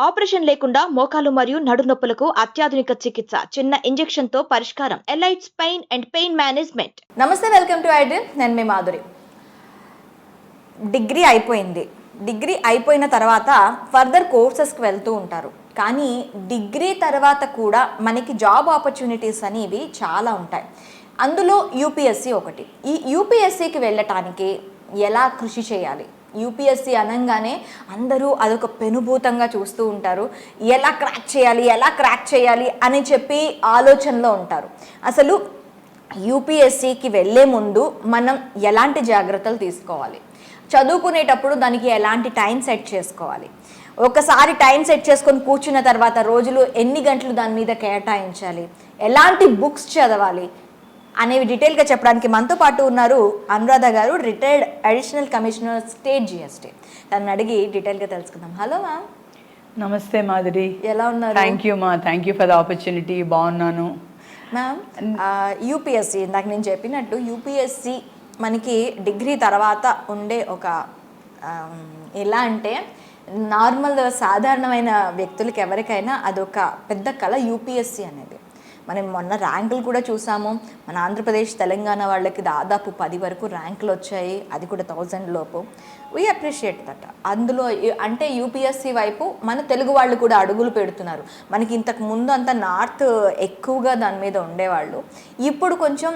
Operation లేకుండా మోకాలు మరియు నడునొప్పులకు అత్యాధునిక చికిత్స. చిన్న ఇంజెక్షన్ తో పరిష్కారం. Elites pain and pain management. నమస్తే, వెల్కమ్ టు ఐడ్రీమ్. నేను మీ మాధురి. డిగ్రీ అయిపోయిన తర్వాత ఫర్దర్ కోర్సెస్కి వెళ్తూ ఉంటారు. కానీ డిగ్రీ తర్వాత కూడా మనకి జాబ్ ఆపర్చునిటీస్ అనేవి చాలా ఉంటాయి. అందులో యూపీఎస్సీ ఒకటి. ఈ యూపీఎస్సీకి వెళ్ళటానికి ఎలా కృషి చేయాలి? యూపీఎస్సీ అనగానే అందరూ అదొక పెనుభూతంగా చూస్తూ ఉంటారు. ఎలా క్రాక్ చేయాలి అని చెప్పి ఆలోచనలో ఉంటారు. అసలు యూపీఎస్సీకి వెళ్ళే ముందు మనం ఎలాంటి జాగ్రత్తలు తీసుకోవాలి? చదువుకునేటప్పుడు దానికి ఎలాంటి టైం సెట్ చేసుకోవాలి? ఒకసారి టైం సెట్ చేసుకొని కూర్చున్న తర్వాత రోజులు ఎన్ని గంటలు దాని మీద కేటాయించాలి? ఎలాంటి బుక్స్ చదవాలి అనేవి డీటెయిల్గా చెప్పడానికి మనతో పాటు ఉన్నారు అనురాధ గారు, retired additional commissioner state GST. తనని అడిగి డీటెయిల్గా తెలుసుకుందాం. Hello ma'am. నమస్తే మాధురి, ఎలా ఉన్నారు? Thank you for the opportunity. బాగున్నాను మ్యామ్. యూపీఎస్సీ ఇందాక నేను చెప్పినట్టు యూపీఎస్సీ మనకి డిగ్రీ తర్వాత ఉండే ఒక ఎలా అంటే నార్మల్ సాధారణమైన వ్యక్తులకి ఎవరికైనా అదొక పెద్ద కళ యూపీఎస్సీ అనేది. మనం మొన్న ర్యాంకులు కూడా చూసాము. మన ఆంధ్రప్రదేశ్ తెలంగాణ వాళ్ళకి దాదాపు 10 వరకు ర్యాంకులు వచ్చాయి, అది కూడా 1000 లోపు. We appreciate that. అందులో అంటే యూపీఎస్సీ వైపు మన తెలుగు వాళ్ళు కూడా అడుగులు పెడుతున్నారు. మనకి ఇంతకు ముందు అంతా నార్త్ ఎక్కువగా దాని మీద ఉండేవాళ్ళు. ఇప్పుడు కొంచెం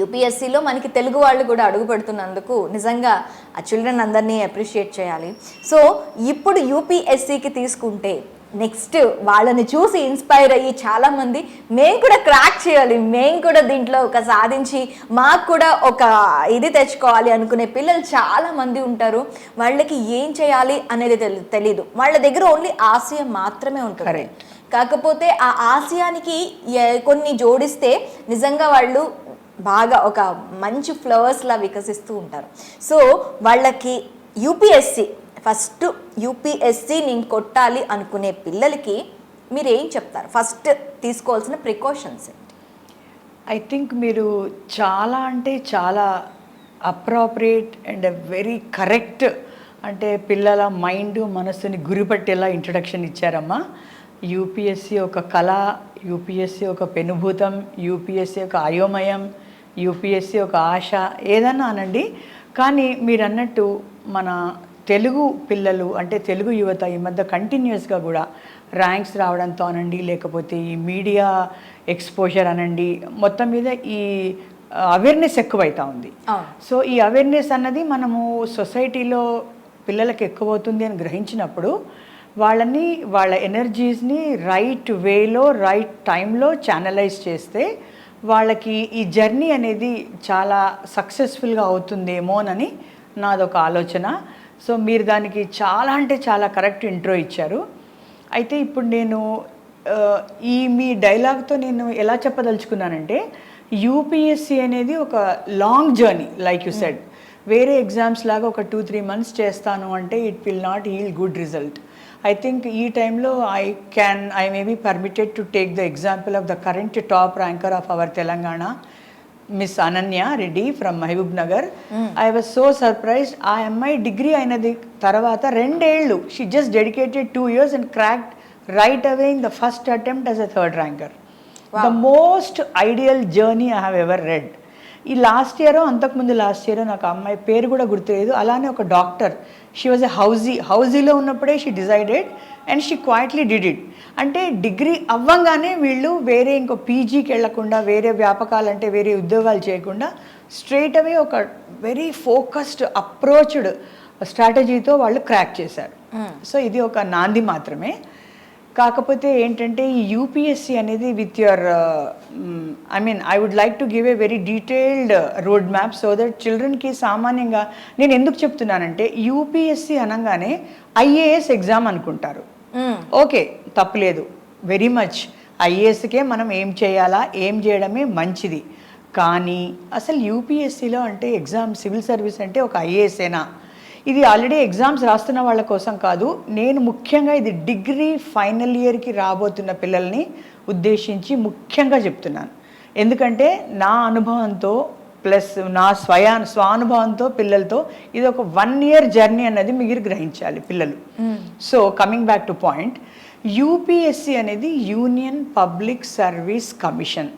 యూపీఎస్సీలో మనకి తెలుగు వాళ్ళు కూడా అడుగు పెడుతున్నందుకు నిజంగా ఆ చిల్డ్రన్ అందరినీ అప్రిషియేట్ చేయాలి. సో ఇప్పుడు యూపీఎస్సీకి తీసుకుంటే నెక్స్ట్ వాళ్ళని చూసి ఇన్స్పైర్ అయ్యి చాలామంది మేము కూడా క్రాక్ చేయాలి, మేము కూడా దీంట్లో ఒక సాధించి మాకు కూడా ఒక ఇది తెచ్చుకోవాలి అనుకునే పిల్లలు చాలామంది ఉంటారు. వాళ్ళకి ఏం చేయాలి అనేది తెలీదు. వాళ్ళ దగ్గర ఓన్లీ ఆశయం మాత్రమే ఉంటుంది. కాకపోతే ఆ ఆశయానికి కొన్ని జోడిస్తే నిజంగా వాళ్ళు బాగా ఒక మంచి ఫ్లవర్స్లా వికసిస్తూ ఉంటారు. సో వాళ్ళకి యూపీఎస్సీ నేను కొట్టాలి అనుకునే పిల్లలకి మీరు ఏం చెప్తారు? ఫస్ట్ తీసుకోవాల్సిన ప్రికాషన్స్ ఏంటి? ఐ థింక్ మీరు చాలా అప్రాప్రియేట్ అండ్ వెరీ కరెక్ట్, అంటే పిల్లల మైండ్ మనస్సుని గురిపట్టేలా ఇంట్రడక్షన్ ఇచ్చారమ్మా. యూపీఎస్సీ ఒక కళ, యూపీఎస్సీ ఒక పెనుభూతం, యూపీఎస్సీ ఒక అయోమయం, యూపీఎస్సీ ఒక ఆశ, ఏదన్నా అనండి. కానీ మీరు అన్నట్టు మన తెలుగు పిల్లలు అంటే తెలుగు యువత ఈ మధ్య కంటిన్యూస్గా కూడా ర్యాంక్స్ రావడంతో అనండి, లేకపోతే ఈ మీడియా ఎక్స్పోజర్ అనండి, మొత్తం మీద ఈ అవేర్నెస్ ఎక్కువైతా ఉంది. సో ఈ అవేర్నెస్ అన్నది మనము సొసైటీలో పిల్లలకు ఎక్కువ అవుతుంది అని గ్రహించినప్పుడు వాళ్ళ ఎనర్జీస్ని రైట్ వేలో రైట్ టైంలో ఛానలైజ్ చేస్తే వాళ్ళకి ఈ జర్నీ అనేది చాలా సక్సెస్ఫుల్గా అవుతుందేమోనని నాదొక ఆలోచన. సో మీరు దానికి చాలా కరెక్ట్ ఇంట్రో ఇచ్చారు. అయితే ఇప్పుడు నేను ఈ మీ డైలాగ్తో నేను ఎలా చెప్పదలుచుకున్నానంటే, యూపీఎస్సీ అనేది ఒక long journey. Like you said, వేరే ఎగ్జామ్స్ లాగా ఒక 2-3 months చేస్తాను అంటే it will not yield good result. I think ఈ టైంలో I may be permitted to take the example of the current top ranker of our Telangana, Miss Ananya Reddy from Mahbub Nagar. I was so surprised. ఆ అమ్మాయి degree అయినది తర్వాత 2 ఏళ్ళు she just dedicated 2 years and cracked right away in the first attempt as a 3rd ranker. Wow. The most ideal journey I have ever read. ఈ last ఇయరో నాకు అమ్మాయి పేరు కూడా గుర్తులేదు. అలానే ఒక డాక్టర్, షీ వాజ్ ఎ హౌజీలో ఉన్నప్పుడే she decided and she quietly did it. అంటే డిగ్రీ అవ్వంగానే వీళ్ళు వేరే ఇంకో పీజీకి వెళ్లకుండా, వేరే వ్యాపకాలు అంటే వేరే ఉద్యోగాలు చేయకుండా స్ట్రైట్ అవే ఒక వెరీ ఫోకస్డ్ అప్రోచ్డ్ స్ట్రాటజీతో వాళ్ళు క్రాక్ చేశారు. సో ఇది ఒక నాంది మాత్రమే. కాకపోతే ఏంటంటే ఈ యూపీఎస్సీ అనేది with your I would like to give a very detailed road map so that చిల్డ్రన్కి సామాన్యంగా నేను ఎందుకు చెప్తున్నానంటే, యూపీఎస్సీ అనగానే ఐఏఎస్ ఎగ్జామ్ అనుకుంటారు. ఓకే, తప్పులేదు, వెరీ మచ్. ఐఏఎస్కే మనం ఏం చేయాలా, ఏం చేయడమే మంచిది. కానీ అసలు యూపీఎస్సీలో అంటే ఎగ్జామ్, సివిల్ సర్వీస్ అంటే ఒక ఐఏఎస్ఏనా? ఇది ఆల్రెడీ ఎగ్జామ్స్ రాస్తున్న వాళ్ళ కోసం కాదు. నేను ముఖ్యంగా ఇది డిగ్రీ ఫైనల్ ఇయర్కి రాబోతున్న పిల్లల్ని ఉద్దేశించి ముఖ్యంగా చెప్తున్నాను. ఎందుకంటే నా అనుభవంతో ప్లస్ నా స్వానుభవంతో పిల్లలతో ఇది ఒక 1 year జర్నీ అన్నది మీరు గ్రహించాలి పిల్లలు. So coming back to point, UPSC అనేది Union Public Service Commission.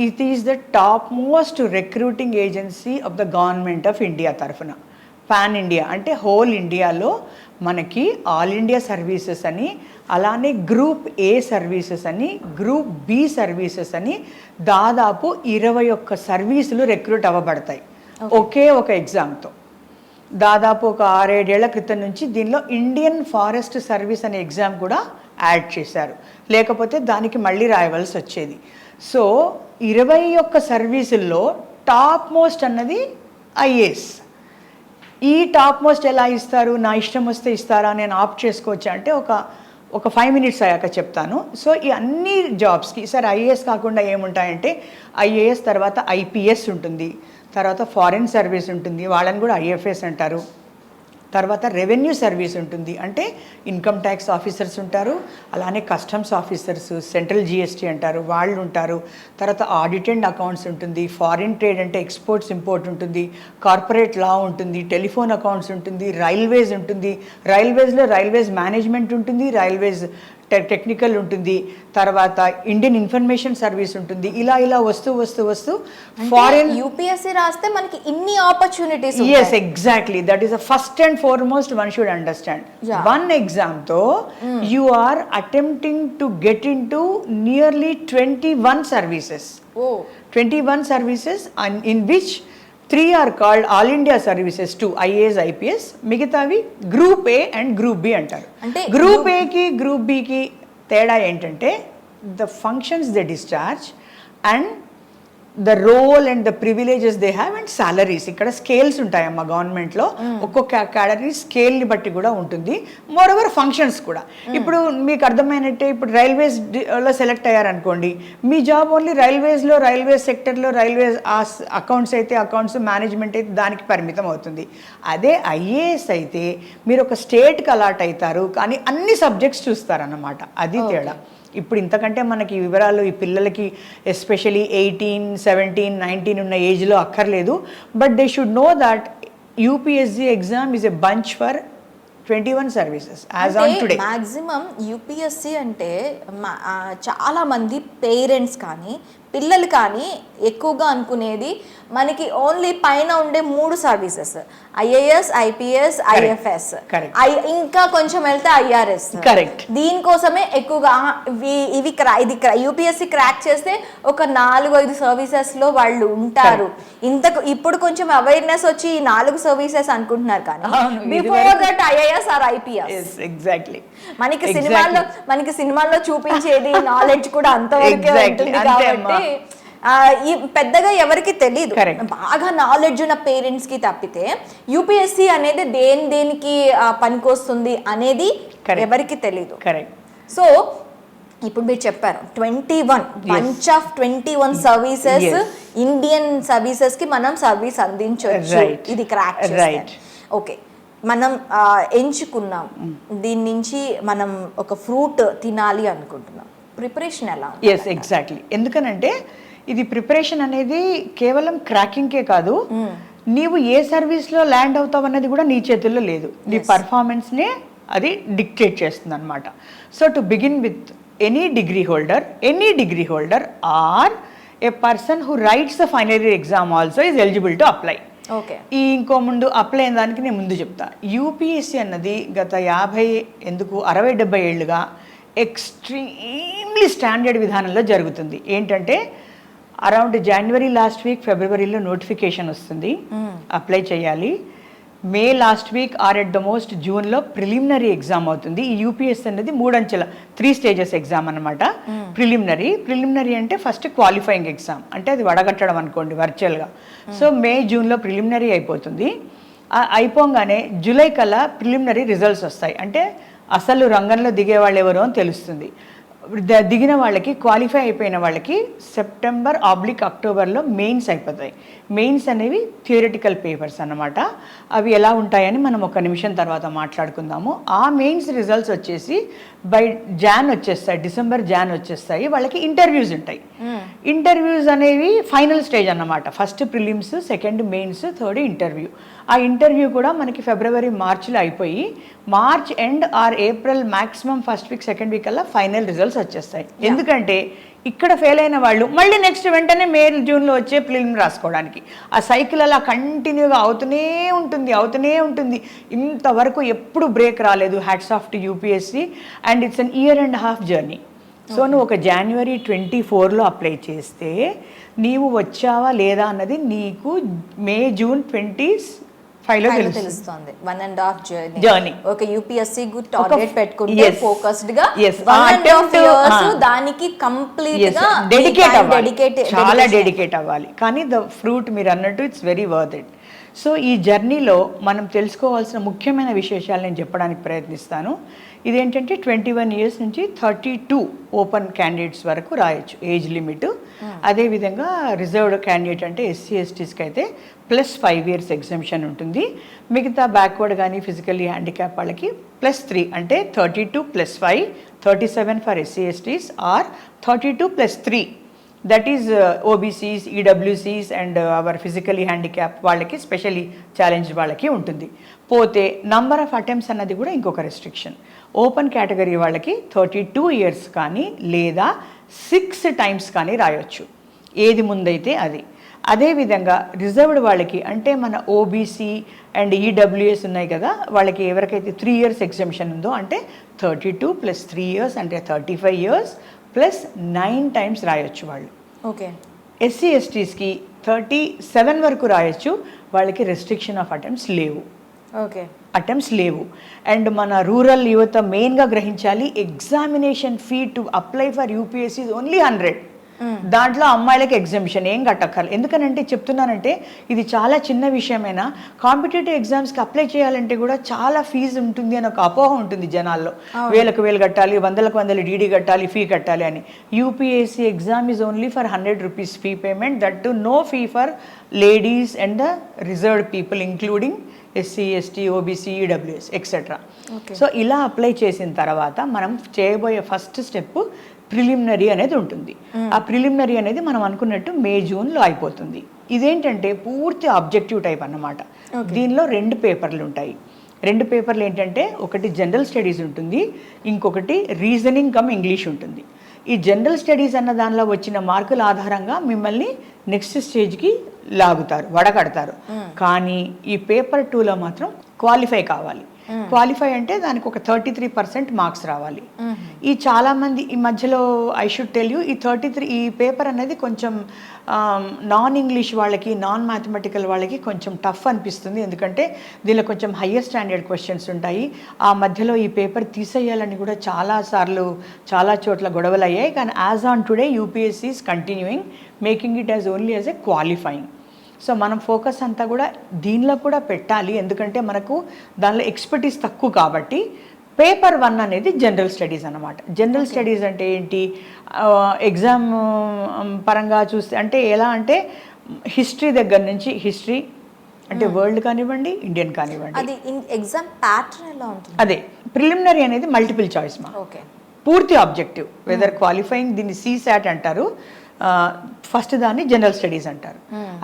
It is the top most recruiting agency of the government of India తరఫున. పాన్ ఇండియా అంటే హోల్ ఇండియాలో మనకి ఆల్ ఇండియా సర్వీసెస్ అని, అలానే గ్రూప్ ఏ సర్వీసెస్ అని, group B services అని దాదాపు 21 సర్వీసులు రిక్రూట్ అవ్వబడతాయి ఒకే ఒక ఎగ్జామ్తో. దాదాపు ఒక 6-7 ఏళ్ల క్రితం నుంచి దీనిలో ఇండియన్ ఫారెస్ట్ సర్వీస్ అనే ఎగ్జామ్ కూడా యాడ్ చేశారు, లేకపోతే దానికి మళ్ళీ రాయవలసి వచ్చేది. సో 21 సర్వీసుల్లో టాప్ మోస్ట్ అన్నది ఐఏఎస్. ఈ టాప్ మోస్ట్ ఎలా ఇస్తారు, నా ఇష్టం వస్తే ఇస్తారా, నేను ఆప్ట్ చేసుకోవచ్చా అంటే ఒక 5 minutes అయ్యాక చెప్తాను. సో ఈ అన్ని జాబ్స్కి సార్ ఐఏఎస్ కాకుండా ఏముంటాయంటే ఐఏఎస్ తర్వాత ఐపీఎస్ ఉంటుంది, తర్వాత ఫారిన్ సర్వీస్ ఉంటుంది, వాళ్ళని కూడా ఐఎఫ్ఎస్ అంటారు. తర్వాత రెవెన్యూ సర్వీస్ ఉంటుంది, అంటే ఇన్కమ్ ట్యాక్స్ ఆఫీసర్స్ ఉంటారు, అలానే కస్టమ్స్ ఆఫీసర్స్, సెంట్రల్ జిఎస్టీ అంటారు వాళ్ళు ఉంటారు. తర్వాత ఆడిట్ అండ్ అకౌంట్స్ ఉంటుంది, ఫారిన్ ట్రేడ్ అంటే ఎక్స్పోర్ట్స్ ఇంపోర్ట్ ఉంటుంది, కార్పొరేట్ లా ఉంటుంది, టెలిఫోన్ అకౌంట్స్ ఉంటుంది, రైల్వేస్ ఉంటుంది, రైల్వేస్లో రైల్వేస్ మేనేజ్మెంట్ ఉంటుంది, రైల్వేస్ టెక్నికల్ ఉంటుంది, తర్వాత ఇండియన్ ఇన్ఫర్మేషన్ సర్వీస్ ఉంటుంది. ఇలా వస్తూ ఫారిన్ యూపీఎస్సీ రాస్తే మనకి ఇన్ని opportunities. yes exactly, that is the first and foremost one should understand. One exam though you are attempting to get into nearly 21 services. 21 services in which 3 are called all India services, 2 IAS IPS, మిగతావి group A and group B అంటారు. అంటే group ఏకి group బికి తేడా ఏంటంటే the functions they discharge and the role and the privileges they have and salaries. ఇక్కడ scales ఉంటాయమ్మా గవర్నమెంట్లో, ఒక్కొక్క కేటగిరీ స్కేల్ని బట్టి కూడా ఉంటుంది. మోర్ ఓవర్ ఫంక్షన్స్ కూడా. ఇప్పుడు మీకు అర్థమైనట్టే, ఇప్పుడు రైల్వేస్లో సెలెక్ట్ అయ్యారనుకోండి, మీ జాబ్ ఓన్లీ రైల్వేస్లో, రైల్వేస్ సెక్టర్లో, రైల్వేస్ అకౌంట్స్ అయితే అకౌంట్స్, మేనేజ్మెంట్ అయితే దానికి పరిమితం అవుతుంది. అదే ఐఏఎస్ అయితే మీరు ఒక స్టేట్కి అలాట్ అవుతారు, కానీ అన్ని సబ్జెక్ట్స్ చూస్తారన్నమాట. అది తేడా. ఇప్పుడు ఇంతకంటే మనకి వివరాలు ఈ పిల్లలకి ఎస్పెషలీ 18, 17, 19 ఉన్న ఏజ్లో అక్కర్లేదు. But they should know that UPSC exam is a bunch for 21 services as on today. Maximum UPSC అంటే చాలా మంది పేరెంట్స్ కానీ పిల్లలు కానీ ఎక్కువగా అనుకునేది మనకి ఓన్లీ పైన ఉండే 3 సర్వీసెస్, ఐఏఎస్, ఐపీఎస్, ఐఎఫ్ఎస్, ఇంకా కొంచెం వెళ్తే ఐఆర్ఎస్. కరెక్ట్. దీనికోసమే ఎక్కువగా ఇది యూపీఎస్సీ క్రాక్ చేస్తే ఒక 4-5 సర్వీసెస్లో వాళ్ళు ఉంటారు. ఇప్పుడు కొంచెం అవేర్నెస్ వచ్చి 4 సర్వీసెస్ అనుకుంటున్నారు, కానీ before that IAS are IPS. Exactly. మనకి సినిమాల్లో చూపించేది నాలెడ్జ్ కూడా అంతవరకే ఉంటుంది కాబట్టి ఈ పెద్దగా ఎవరికి తెలియదు. బాగా నాలెడ్జ్ ఉన్న పేరెంట్స్ కి తప్పితే యూపీఎస్సీ అనేది దేనికి పనికొస్తుంది అనేది ఎవరికి తెలియదు. సో ఇప్పుడు మీరు చెప్పారు 21 bunch of 21 services, Indian services కి మనం సర్వీస్ అందించవచ్చు ఇది క్రాక్ చేస్తే. ఓకే, మనం ఎంచుకున్నాం, దీని నుంచి మనం ఒక ఫ్రూట్ తినాలి అనుకుంటున్నాం, ప్రిపరేషన్ ఎలా? Yes exactly. ఎందుకనంటే ఇది ప్రిపరేషన్ అనేది కేవలం క్రాకింగ్కే కాదు, నీవు ఏ సర్వీస్లో ల్యాండ్ అవుతావు అన్నది కూడా నీ చేతుల్లో లేదు. నీ పర్ఫార్మెన్స్నే అది డిక్టేట్ చేస్తుంది అనమాట. So to begin with any degree holder or a person who writes the final year exam also is eligible to apply. Okay, ఈ ఇంకో ముందు అప్లై అయిన దానికి నేను ముందు చెప్తా. యూపీఎస్సీ అన్నది గత 60-70 ఏళ్ళుగా ఎక్స్ట్రీమ్లీ స్టాండర్డ్ విధానంలో జరుగుతుంది. ఏంటంటే అరౌండ్ జనవరి లాస్ట్ వీక్, ఫిబ్రవరిలో నోటిఫికేషన్ వస్తుంది, అప్లై చేయాలి. May last week or at the most జూన్లో ప్రిలిమినరీ ఎగ్జామ్ అవుతుంది. ఈ యూపీఎస్సీ అనేది 3 అంచెల 3 stages ఎగ్జామ్ అనమాట. ప్రిలిమినరీ అంటే ఫస్ట్ క్వాలిఫైయింగ్ ఎగ్జామ్, అంటే అది వడగట్టడం అనుకోండి వర్చువల్గా. సో మే, జూన్లో ప్రిలిమినరీ అయిపోతుంది. అయిపోగానే జూలై కల్లా ప్రిలిమినరీ రిజల్ట్స్ వస్తాయి, అంటే అసలు రంగంలో దిగే వాళ్ళు ఎవరో అని తెలుస్తుంది. దిగిన వాళ్ళకి, క్వాలిఫై అయిపోయిన వాళ్ళకి సెప్టెంబర్/అక్టోబర్లో మెయిన్స్ అయిపోతాయి. మెయిన్స్ అనేవి థియరిటికల్ పేపర్స్ అన్నమాట. అవి ఎలా ఉంటాయని మనం ఒక నిమిషం తర్వాత మాట్లాడుకుందాము. ఆ మెయిన్స్ రిజల్ట్స్ వచ్చేసి బై డిసెంబర్ జాన్ వచ్చేస్తాయి. వాళ్ళకి ఇంటర్వ్యూస్ ఉంటాయి. ఇంటర్వ్యూస్ అనేవి ఫైనల్ స్టేజ్ అన్నమాట. First prelims, second mains, third interview. ఆ ఇంటర్వ్యూ కూడా మనకి ఫిబ్రవరి-మార్చ్లో అయిపోయి March end are April maximum first week second week అలా ఫైనల్ రిజల్ట్స్ వచ్చేస్తాయి. ఎందుకంటే ఇక్కడ ఫెయిల్ అయిన వాళ్ళు మళ్ళీ నెక్స్ట్ వెంటనే మే-జూన్లో వచ్చే ప్రిలిమ్ రాసుకోవడానికి ఆ సైకిల్ అలా కంటిన్యూగా అవుతూనే ఉంటుంది. ఇంతవరకు ఎప్పుడు బ్రేక్ రాలేదు. Hats off to UPSC and it's an 1.5 year journey. So నువ్వు ఒక January 24లో అప్లై చేస్తే నీవు వచ్చావా లేదా అన్నది నీకు May-June 25లో తెలుస్తుంది. 1.5 జర్నీ. ఒక యూపీఎస్సీ గుడ్ టార్గెట్ పెట్టుకుంటే ఫోకస్డ్ గా దానికి కంప్లీట్ గా చాలా డెడికేట్ అవ్వాలి. కానీ ద ఫ్రూట్ మీరు అన్నట్టు it's very worth it. So ఈ జర్నీలో మనం తెలుసుకోవాల్సిన ముఖ్యమైన విశేషాలు నేను చెప్పడానికి ప్రయత్నిస్తాను. ఇదేంటంటే 21 years నుంచి 32 ఓపెన్ క్యాండిడేట్స్ వరకు రాయొచ్చు ఏజ్ లిమిట్. అదేవిధంగా రిజర్వ్డ్ క్యాండిడేట్ అంటే SC/STస్కి అయితే +5 years ఎగ్జామ్షన్ ఉంటుంది. మిగతా బ్యాక్వర్డ్ కానీ ఫిజికల్లీ హ్యాండిక్యాప్ వాళ్ళకి +3 అంటే 32 + 5 37 for SC/STs or 32 + 3 that is OBCs, EWCs and our physically handicap వాళ్ళకి, స్పెషలీ ఛాలెంజ్ వాళ్ళకి ఉంటుంది. పోతే నంబర్ ఆఫ్ అటెంప్ట్స్ అన్నది కూడా ఇంకొక రెస్ట్రిక్షన్. ఓపెన్ కేటగిరీ వాళ్ళకి 32 years కానీ లేదా 6 times కానీ రాయొచ్చు, ఏది ముందైతే అది. అదేవిధంగా రిజర్వ్డ్ వాళ్ళకి అంటే మన OBC అండ్ EWS ఉన్నాయి కదా, వాళ్ళకి ఎవరికైతే 3 years ఎగ్జామ్షన్ ఉందో అంటే 32 + 3 years అంటే 35 years +9 times రాయొచ్చు వాళ్ళు. ఓకే. SC/STస్కి 37 వరకు రాయొచ్చు. వాళ్ళకి రెస్ట్రిక్షన్ ఆఫ్ అటెంప్ట్స్ లేవు. ఓకే. అటెంప్ట్స్ లేవు. అండ్ మన రూరల్ యువత మెయిన్గా గ్రహించాలి, examination fee to apply for UPSC only 100. దాంట్లో అమ్మాయిలకి ఎగ్జామ్షన్ ఏం కట్టక్కర్లేదు. ఎందుకనంటే చెప్తున్నానంటే ఇది చాలా చిన్న విషయమైనా కాంపిటేటివ్ ఎగ్జామ్స్కి అప్లై చేయాలంటే కూడా చాలా ఫీజు ఉంటుంది అని ఒక అపోహ ఉంటుంది జనాల్లో. వేలకు కట్టాలి, వందలకు వందలు DD కట్టాలి, ఫీ కట్టాలి అని. UPSC exam is only for 100 rupees fee payment, that to know fee for ladies and the reserved people including SC/ST, OBC, EWS etcetera. So ఇలా అప్లై చేసిన తర్వాత మనం చేయబోయే ఫస్ట్ స్టెప్ ప్రిలిమినరీ అనేది ఉంటుంది. ఆ ప్రిలిమినరీ అనేది మనం అనుకున్నట్టు May-Juneలో అయిపోతుంది. ఇదేంటంటే పూర్తి ఆబ్జెక్టివ్ టైప్ అన్నమాట. దీనిలో 2 పేపర్లు ఉంటాయి. 2 పేపర్లు ఏంటంటే ఒకటి జనరల్ స్టడీస్ ఉంటుంది, ఇంకొకటి రీజనింగ్ కమ్ ఇంగ్లీష్ ఉంటుంది. ఈ జనరల్ స్టడీస్ అన్న దానిలో వచ్చిన మార్కుల ఆధారంగా మిమ్మల్ని నెక్స్ట్ స్టేజ్కి లాగుతారు, వడకడతారు. కానీ ఈ పేపర్ 2లో మాత్రం క్వాలిఫై కావాలి. క్వాలిఫై అంటే దానికి ఒక 33% మార్క్స్ రావాలి. ఈ చాలామంది ఈ మధ్యలో ఐ షుడ్ టెల్ యూ, ఈ పేపర్ అనేది కొంచెం నాన్ ఇంగ్లీష్ వాళ్ళకి, నాన్ మ్యాథమెటికల్ వాళ్ళకి కొంచెం టఫ్ అనిపిస్తుంది. ఎందుకంటే దీనిలో కొంచెం హయ్యర్ స్టాండర్డ్ క్వశ్చన్స్ ఉంటాయి. ఆ మధ్యలో ఈ పేపర్ తీసేయాలని కూడా చాలా చోట్ల గొడవలు అయ్యాయి. కానీ as on today UPSC is continuing making it only as a qualifying. So మనం ఫోకస్ అంతా కూడా దీనిలో కూడా పెట్టాలి. ఎందుకంటే మనకు దానిలో ఎక్స్పర్టీస్ తక్కువ కాబట్టి. పేపర్ 1 అనేది జనరల్ స్టడీస్ అన్నమాట. జనరల్ స్టడీస్ అంటే ఏంటి, ఎగ్జామ్ పరంగా చూస్తే అంటే ఎలా అంటే హిస్టరీ దగ్గర నుంచి, హిస్టరీ అంటే వరల్డ్ కానివ్వండి, ఇండియన్ కానివ్వండి, అది ఎగ్జామ్ ప్యాటర్న్ ఎలా ఉంటుంది. అదే ప్రిలిమినరీ అనేది మల్టిపుల్ చాయిస్ ఓకే. పూర్తి ఆబ్జెక్టివ్ వెదర్ క్వాలిఫైయింగ్, దీన్ని CSAT అంటారు. ఫస్ట్ దాన్ని జనరల్ స్టడీస్ అంటారు.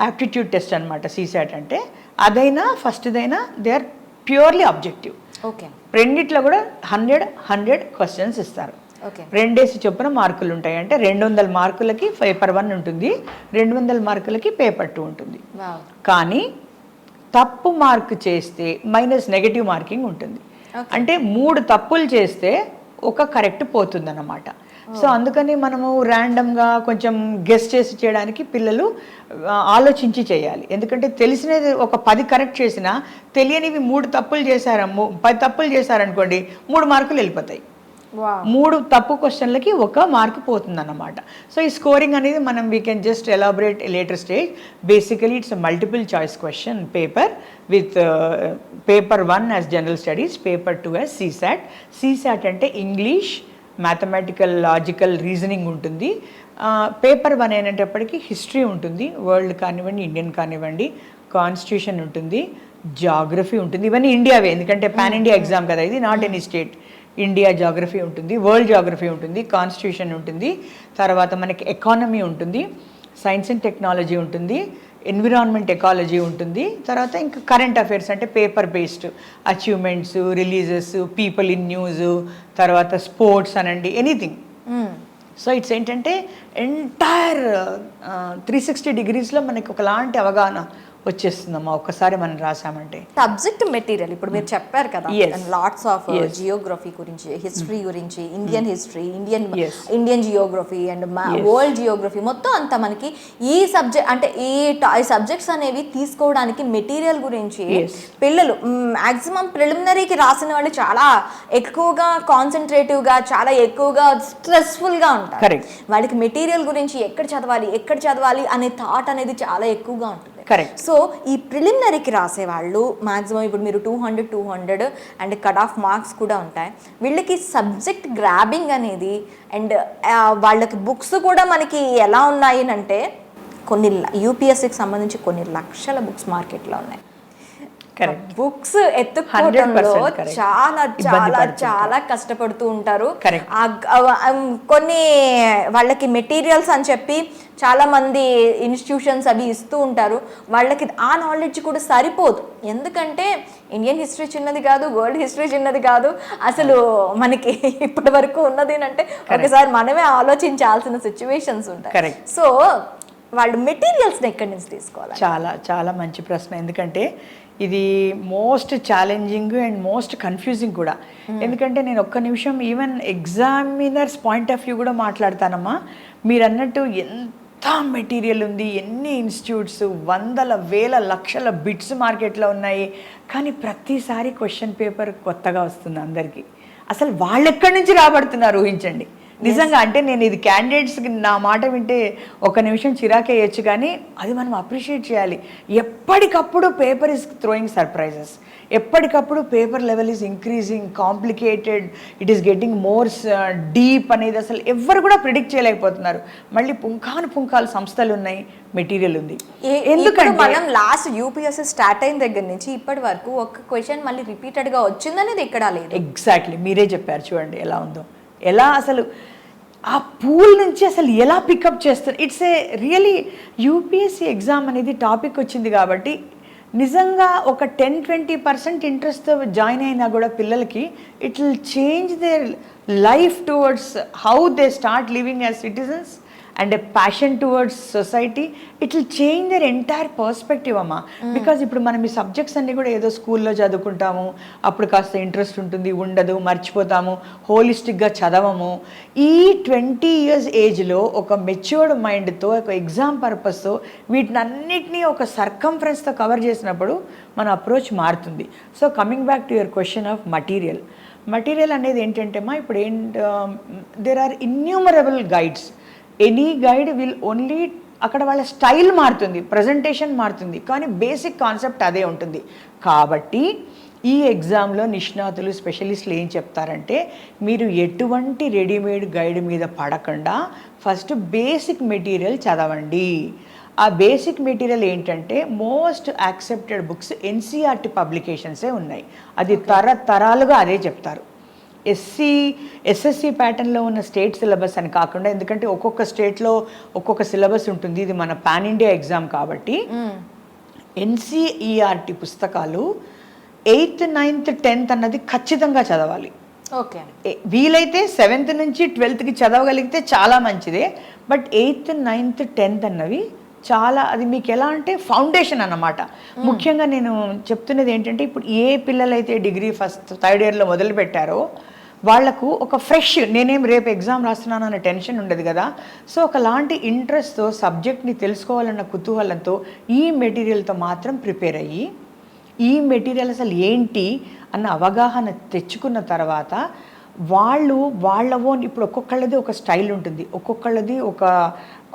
యాప్టిట్యూడ్ టెస్ట్ అనమాట CSAT అంటే. అదైనా ఫస్ట్దైనా they are purely objective. Okay. రెండిట్లో కూడా 100 క్వశ్చన్స్ ఇస్తారు. 2 చొప్పున మార్కులు ఉంటాయి. అంటే 200 మార్కులకి పేపర్ 1 ఉంటుంది, 200 మార్కులకి పేపర్ 2 ఉంటుంది. కానీ తప్పు మార్క్ చేస్తే మైనస్ నెగటివ్ మార్కింగ్ ఉంటుంది. అంటే 3 తప్పులు చేస్తే 1 కరెక్ట్ పోతుందన్నమాట. సో అందుకని మనము ర్యాండమ్గా కొంచెం గెస్ చేసి చేయడానికి పిల్లలు ఆలోచించి చేయాలి. ఎందుకంటే తెలిసినది ఒక 10 కరెక్ట్ చేసినా తెలియనివి 3 తప్పులు చేశారమ్మో, 10 తప్పులు చేశారనుకోండి 3 మార్కులు వెళ్ళిపోతాయి. 3 తప్పు క్వశ్చన్లకి 1 మార్క్ పోతుందన్నమాట. సో ఈ స్కోరింగ్ అనేది మనం we can just elaborate later stage. Basically it's multiple choice question paper with paper 1 as general studies, paper 2 as CSAT. CSAT అంటే ఇంగ్లీష్, మ్యాథమెటికల్ లాజికల్ రీజనింగ్ ఉంటుంది. పేపర్ 1 అయినప్పటికీ హిస్టరీ ఉంటుంది, వరల్డ్ కానివ్వండి, Indian కానివ్వండి, constitution ఉంటుంది, geography ఉంటుంది. ఇవన్నీ ఇండియావే, ఎందుకంటే పాన్ ఇండియా ఎగ్జామ్ కదా ఇది, not any state. India geography ఉంటుంది, వరల్డ్ జాగ్రఫీ ఉంటుంది, కాన్స్టిట్యూషన్ ఉంటుంది, తర్వాత మనకి ఎకానమీ ఉంటుంది, సైన్స్ అండ్ టెక్నాలజీ ఉంటుంది, ఎన్విరాన్మెంట్ ఎకాలజీ ఉంటుంది, తర్వాత ఇంకా కరెంట్ అఫైర్స్ అంటే paper based achievements, releases, people in news, తర్వాత స్పోర్ట్స్ అనండి, ఎనీథింగ్. సో ఇట్స్ ఏంటంటే ఎంటైర్ 360 డిగ్రీస్లో మనకి ఒకలాంటి అవగాహన వచ్చేస్తుందమ్మా ఒక్కసారి మనం రాసామంటే. సబ్జెక్ట్ మెటీరియల్ ఇప్పుడు మీరు చెప్పారు కదా, Yes. Lots of Yes. Geography గురించి, హిస్టరీ గురించి, Indian history, Yes. Indian Geography and world Geography, మొత్తం అంతా మనకి ఈ సబ్జెక్ట్ అంటే ఈ సబ్జెక్ట్స్ అనేవి తీసుకోవడానికి మెటీరియల్ గురించి Yes. పిల్లలు మాక్సిమం ప్రిలిమినరీకి రాసిన వాళ్ళు చాలా ఎక్కువగా కాన్సన్ట్రేటివ్గా, చాలా ఎక్కువగా స్ట్రెస్ఫుల్గా ఉంటారు. Correct. వాళ్ళకి మెటీరియల్ గురించి ఎక్కడ చదవాలి అనే థాట్ అనేది చాలా ఎక్కువగా ఉంటుంది. కరెక్ట్. సో ఈ ప్రిలిమినరీకి రాసేవాళ్ళు మాక్సిమం ఇప్పుడు మీరు 200 అండ్ కట్ ఆఫ్ మార్క్స్ కూడా ఉంటాయి. వీళ్ళకి సబ్జెక్ట్ గ్రాబింగ్ అనేది అండ్ వాళ్ళకి బుక్స్ కూడా మనకి ఎలా ఉన్నాయి అంటే కొన్ని యూపీఎస్సీకి సంబంధించి కొన్ని లక్షల బుక్స్ మార్కెట్లో ఉన్నాయి. కరెక్ట్. బుక్స్ ఎత్తుకోవడంలో 100% చాలా ఇబ్బంది చాలా పడుతుంటారు. చాలా కష్టపడుతూ ఉంటారు. Correct. కొన్ని వాళ్ళకి మెటీరియల్స్ అని చెప్పి చాలా మంది ఇన్స్టిట్యూషన్స్ అవి ఇస్తూ ఉంటారు. వాళ్ళకి ఆ నాలెడ్జ్ కూడా సరిపోదు, ఎందుకంటే ఇండియన్ హిస్టరీ చిన్నది కాదు, వరల్డ్ హిస్టరీ చిన్నది కాదు. అసలు మనకి ఇప్పటి వరకు ఉన్నది అంటే ఒకసారి మనమే ఆలోచించాల్సిన సిచ్యువేషన్స్ ఉంటాయి. Correct. సో వాళ్ళు మెటీరియల్స్ని ఎక్కడి నుంచి తీసుకోవాలి? చాలా చాలా మంచి ప్రశ్న, ఎందుకంటే ఇది most challenging and most confusing కూడా. ఎందుకంటే నేను ఒక్క నిమిషం even examiners point of view కూడా మాట్లాడతానమ్మా. మీరు అన్నట్టు ఎంత మెటీరియల్ ఉంది, ఎన్ని ఇన్స్టిట్యూట్స్, వందల వేల లక్షల బిట్స్ మార్కెట్లో ఉన్నాయి, కానీ ప్రతిసారి క్వశ్చన్ పేపర్ కొత్తగా వస్తుంది అందరికీ. అసలు వాళ్ళు ఎక్కడి నుంచి రాబడుతున్నారు ఊహించండి. నిజంగా అంటే నేను ఇది క్యాండిడేట్స్కి నా మాట వింటే ఒక నిమిషం చిరాకేయచ్చు, కానీ అది మనం అప్రిషియేట్ చేయాలి. ఎప్పటికప్పుడు పేపర్ ఈస్ థ్రోయింగ్ సర్ప్రైజెస్, ఎప్పటికప్పుడు paper level is increasing, complicated, it is getting more deep అనేది అసలు ఎవరు కూడా ప్రిడిక్ట్ చేయలేకపోతున్నారు. మళ్ళీ పుంఖాలు సంస్థలు ఉన్నాయి, మెటీరియల్ ఉంది. ఎందుకంటే మనం లాస్ట్ యూపీఎస్సీ స్టార్ట్ అయిన దగ్గర నుంచి ఇప్పటి వరకు ఒక క్వశ్చన్ మళ్ళీ రిపీటెడ్గా వచ్చిందనేది ఎక్కడా లేదు. ఎగ్జాక్ట్లీ మీరే చెప్పారు, చూడండి ఎలా ఉందో, ఎలా అసలు ఆ పూల్ నుంచి అసలు ఎలా పికప్ చేస్తారు. It's a really UPSC exam అనేది టాపిక్ వచ్చింది కాబట్టి నిజంగా ఒక 10-20% ఇంట్రెస్ట్తో జాయిన్ అయినా కూడా పిల్లలకి it will change their life towards how they start living as citizens and a passion towards society. It will change their entire perspective అమ్మా. బికాజ్ ఇప్పుడు మనం ఈ సబ్జెక్ట్స్ అన్నీ కూడా ఏదో స్కూల్లో చదువుకుంటాము, అప్పుడు కాస్త ఇంట్రెస్ట్ ఉంటుంది, ఉండదు, మర్చిపోతాము, హోలిస్టిక్గా చదవము. ఈ 20 years ఏజ్లో ఒక మెచ్యూర్డ్ మైండ్తో, ఒక ఎగ్జామ్ పర్పస్తో వీటిని అన్నిటినీ ఒక సర్కంఫరెన్స్తో కవర్ చేసినప్పుడు మన అప్రోచ్ మారుతుంది. So coming back to your question of material అనేది ఏంటంటే అమ్మా, ఇప్పుడు there are innumerable guides. Any guide will only అక్కడ వాళ్ళ స్టైల్ మారుతుంది, ప్రజెంటేషన్ మారుతుంది, కానీ బేసిక్ కాన్సెప్ట్ అదే ఉంటుంది. కాబట్టి ఈ ఎగ్జామ్లో నిష్ణాతులు, స్పెషలిస్టులు ఏం చెప్తారంటే, మీరు ఎటువంటి రెడీమేడ్ గైడ్ మీద పడకుండా ఫస్ట్ బేసిక్ మెటీరియల్ చదవండి. ఆ బేసిక్ మెటీరియల్ ఏంటంటే మోస్ట్ యాక్సెప్టెడ్ బుక్స్ ఎన్సీఆర్టీ పబ్లికేషన్సే ఉన్నాయి. అది తరతరాలుగా అదే చెప్తారు. ఎస్ఎస్సి ప్యాటర్న్లో ఉన్న స్టేట్ సిలబస్ అని కాకుండా, ఎందుకంటే ఒక్కొక్క స్టేట్లో ఒక్కొక్క సిలబస్ ఉంటుంది, ఇది మన పాన్ ఇండియా ఎగ్జామ్ కాబట్టి ఎన్సీఈఆర్టీ పుస్తకాలు 8th, 9th, 10th అన్నది ఖచ్చితంగా చదవాలి. ఓకే, వీలైతే 7th నుంచి 12thకి చదవగలిగితే చాలా మంచిదే. బట్ 8th, 9th, 10th అన్నవి చాలా, అది మీకు ఎలా అంటే ఫౌండేషన్ అన్నమాట. ముఖ్యంగా నేను చెప్తున్నది ఏంటంటే, ఇప్పుడు ఏ పిల్లలైతే డిగ్రీ ఫస్ట్ 3rd yearలో మొదలు పెట్టారో వాళ్లకు ఒక ఫ్రెష్, నేనేం రేపు ఎగ్జామ్ రాస్తున్నాను అన్న టెన్షన్ ఉండదు కదా. సో ఒకలాంటి ఇంట్రెస్ట్తో, సబ్జెక్ట్ని తెలుసుకోవాలన్న కుతూహలంతో ఈ మెటీరియల్తో మాత్రం ప్రిపేర్ అయ్యి, ఈ మెటీరియల్ అసలు ఏంటి అన్న అవగాహన తెచ్చుకున్న తర్వాత వాళ్ళ ఓన్, ఇప్పుడు ఒక్కొక్కళ్ళది ఒక స్టైల్ ఉంటుంది, ఒక్కొక్కళ్ళది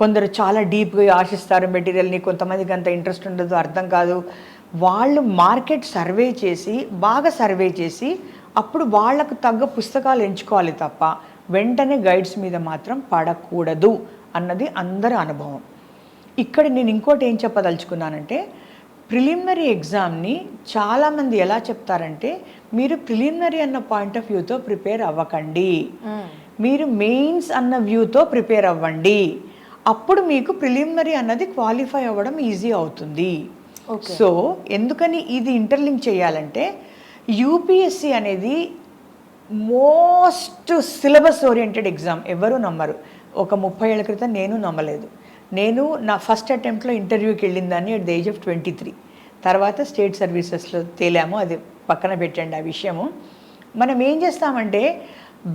కొందరు చాలా డీప్గా ఆశిస్తారు మెటీరియల్ని, కొంతమందికి అంత ఇంట్రెస్ట్ ఉండదు, అర్థం కాదు. వాళ్ళు మార్కెట్ సర్వే చేసి, బాగా సర్వే చేసి, అప్పుడు వాళ్లకు తగ్గ పుస్తకాలు ఎంచుకోవాలి తప్ప వెంటనే గైడ్స్ మీద మాత్రం పడకూడదు అన్నది అందరి అనుభవం. ఇక్కడ నేను ఇంకోటి ఏం చెప్పదలుచుకున్నానంటే, ప్రిలిమినరీ ఎగ్జామ్ని చాలామంది ఎలా చెప్తారంటే, మీరు ప్రిలిమినరీ అన్న పాయింట్ ఆఫ్ వ్యూతో ప్రిపేర్ అవ్వకండి, మీరు మెయిన్స్ అన్న వ్యూతో ప్రిపేర్ అవ్వండి, అప్పుడు మీకు ప్రిలిమినరీ అన్నది క్వాలిఫై అవ్వడం ఈజీ అవుతుంది. సో ఎందుకని ఇది ఇంటర్లింక్ చేయాలంటే, యూపీఎస్సి అనేది మోస్ట్ సిలబస్ ఓరియంటెడ్ ఎగ్జామ్. ఎవరు నమ్మరు. ఒక 30 ఏళ్ల క్రితం నేను నమ్మలేదు. నేను నా ఫస్ట్ అటెంప్ట్లో ఇంటర్వ్యూకి వెళ్ళిందాన్ని అట్ ద ఏజ్ ఆఫ్ 23. తర్వాత స్టేట్ సర్వీసెస్లో తేలాము, అది పక్కన పెట్టండి ఆ విషయము. మనం ఏం చేస్తామంటే,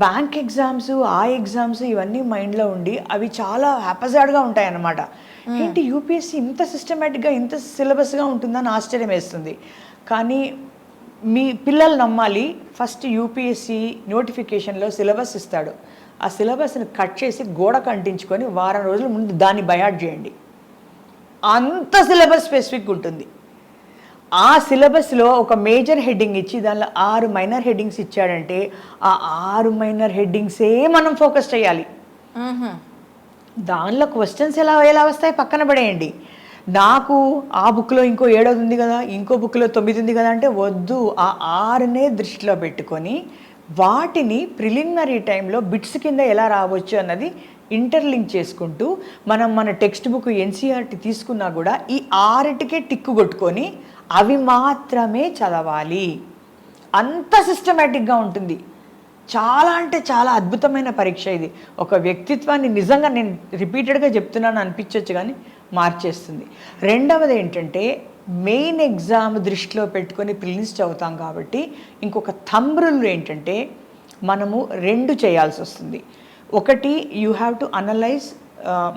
బ్యాంక్ ఎగ్జామ్స్, ఆ ఎగ్జామ్స్ ఇవన్నీ మైండ్లో ఉండి అవి చాలా హ్యాపజాడ్గా ఉంటాయి అన్నమాట. ఏంటి యూపీఎస్సీ ఇంత సిస్టమేటిక్గా ఇంత సిలబస్గా ఉంటుందని ఆశ్చర్యం వేస్తుంది. కానీ మీ పిల్లలు నమ్మాలి, ఫస్ట్ యూపీఎస్సీ నోటిఫికేషన్లో సిలబస్ ఇస్తాడు, ఆ సిలబస్ని కట్ చేసి గోడకు అంటించుకొని వారం రోజుల ముందు దాన్ని బయాట్ చేయండి. అంత సిలబస్ స్పెసిఫిక్ ఉంటుంది. ఆ సిలబస్లో ఒక మేజర్ హెడ్డింగ్ ఇచ్చి దానిలో 6 మైనర్ హెడ్డింగ్స్ ఇచ్చాడంటే ఆ 6 మైనర్ హెడ్డింగ్సే మనం ఫోకస్ చేయాలి. దానిలో క్వశ్చన్స్ ఎలా వస్తాయి పక్కన పడేయండి. నాకు ఆ బుక్లో ఇంకో 7 ఉంది కదా, ఇంకో బుక్లో 9 ఉంది కదా అంటే వద్దు, ఆ 6నే దృష్టిలో పెట్టుకొని వాటిని ప్రిలిమినరీ టైంలో బిట్స్ కింద ఎలా రావచ్చు అన్నది ఇంటర్లింక్ చేసుకుంటూ మన టెక్స్ట్ బుక్ ఎన్సీఆర్టీ తీసుకున్నా కూడా ఈ 6టికే టిక్కు కొట్టుకొని అవి మాత్రమే చదవాలి. అంత సిస్టమేటిక్గా ఉంటుంది. చాలా అంటే చాలా అద్భుతమైన పరీక్ష ఇది. ఒక వ్యక్తిత్వాన్ని నిజంగా నేను రిపీటెడ్గా చెప్తున్నాను అనిపించవచ్చు కానీ మార్చేస్తుంది. రెండవది ఏంటంటే, మెయిన్ ఎగ్జామ్ దృష్టిలో పెట్టుకొని ప్రిలిమ్స్ చదువుతాం కాబట్టి ఇంకొక థంబ్ రూల్ ఏంటంటే, మనము 2 చేయాల్సి వస్తుంది. ఒకటి, యూ హ్యావ్ టు అనలైజ్.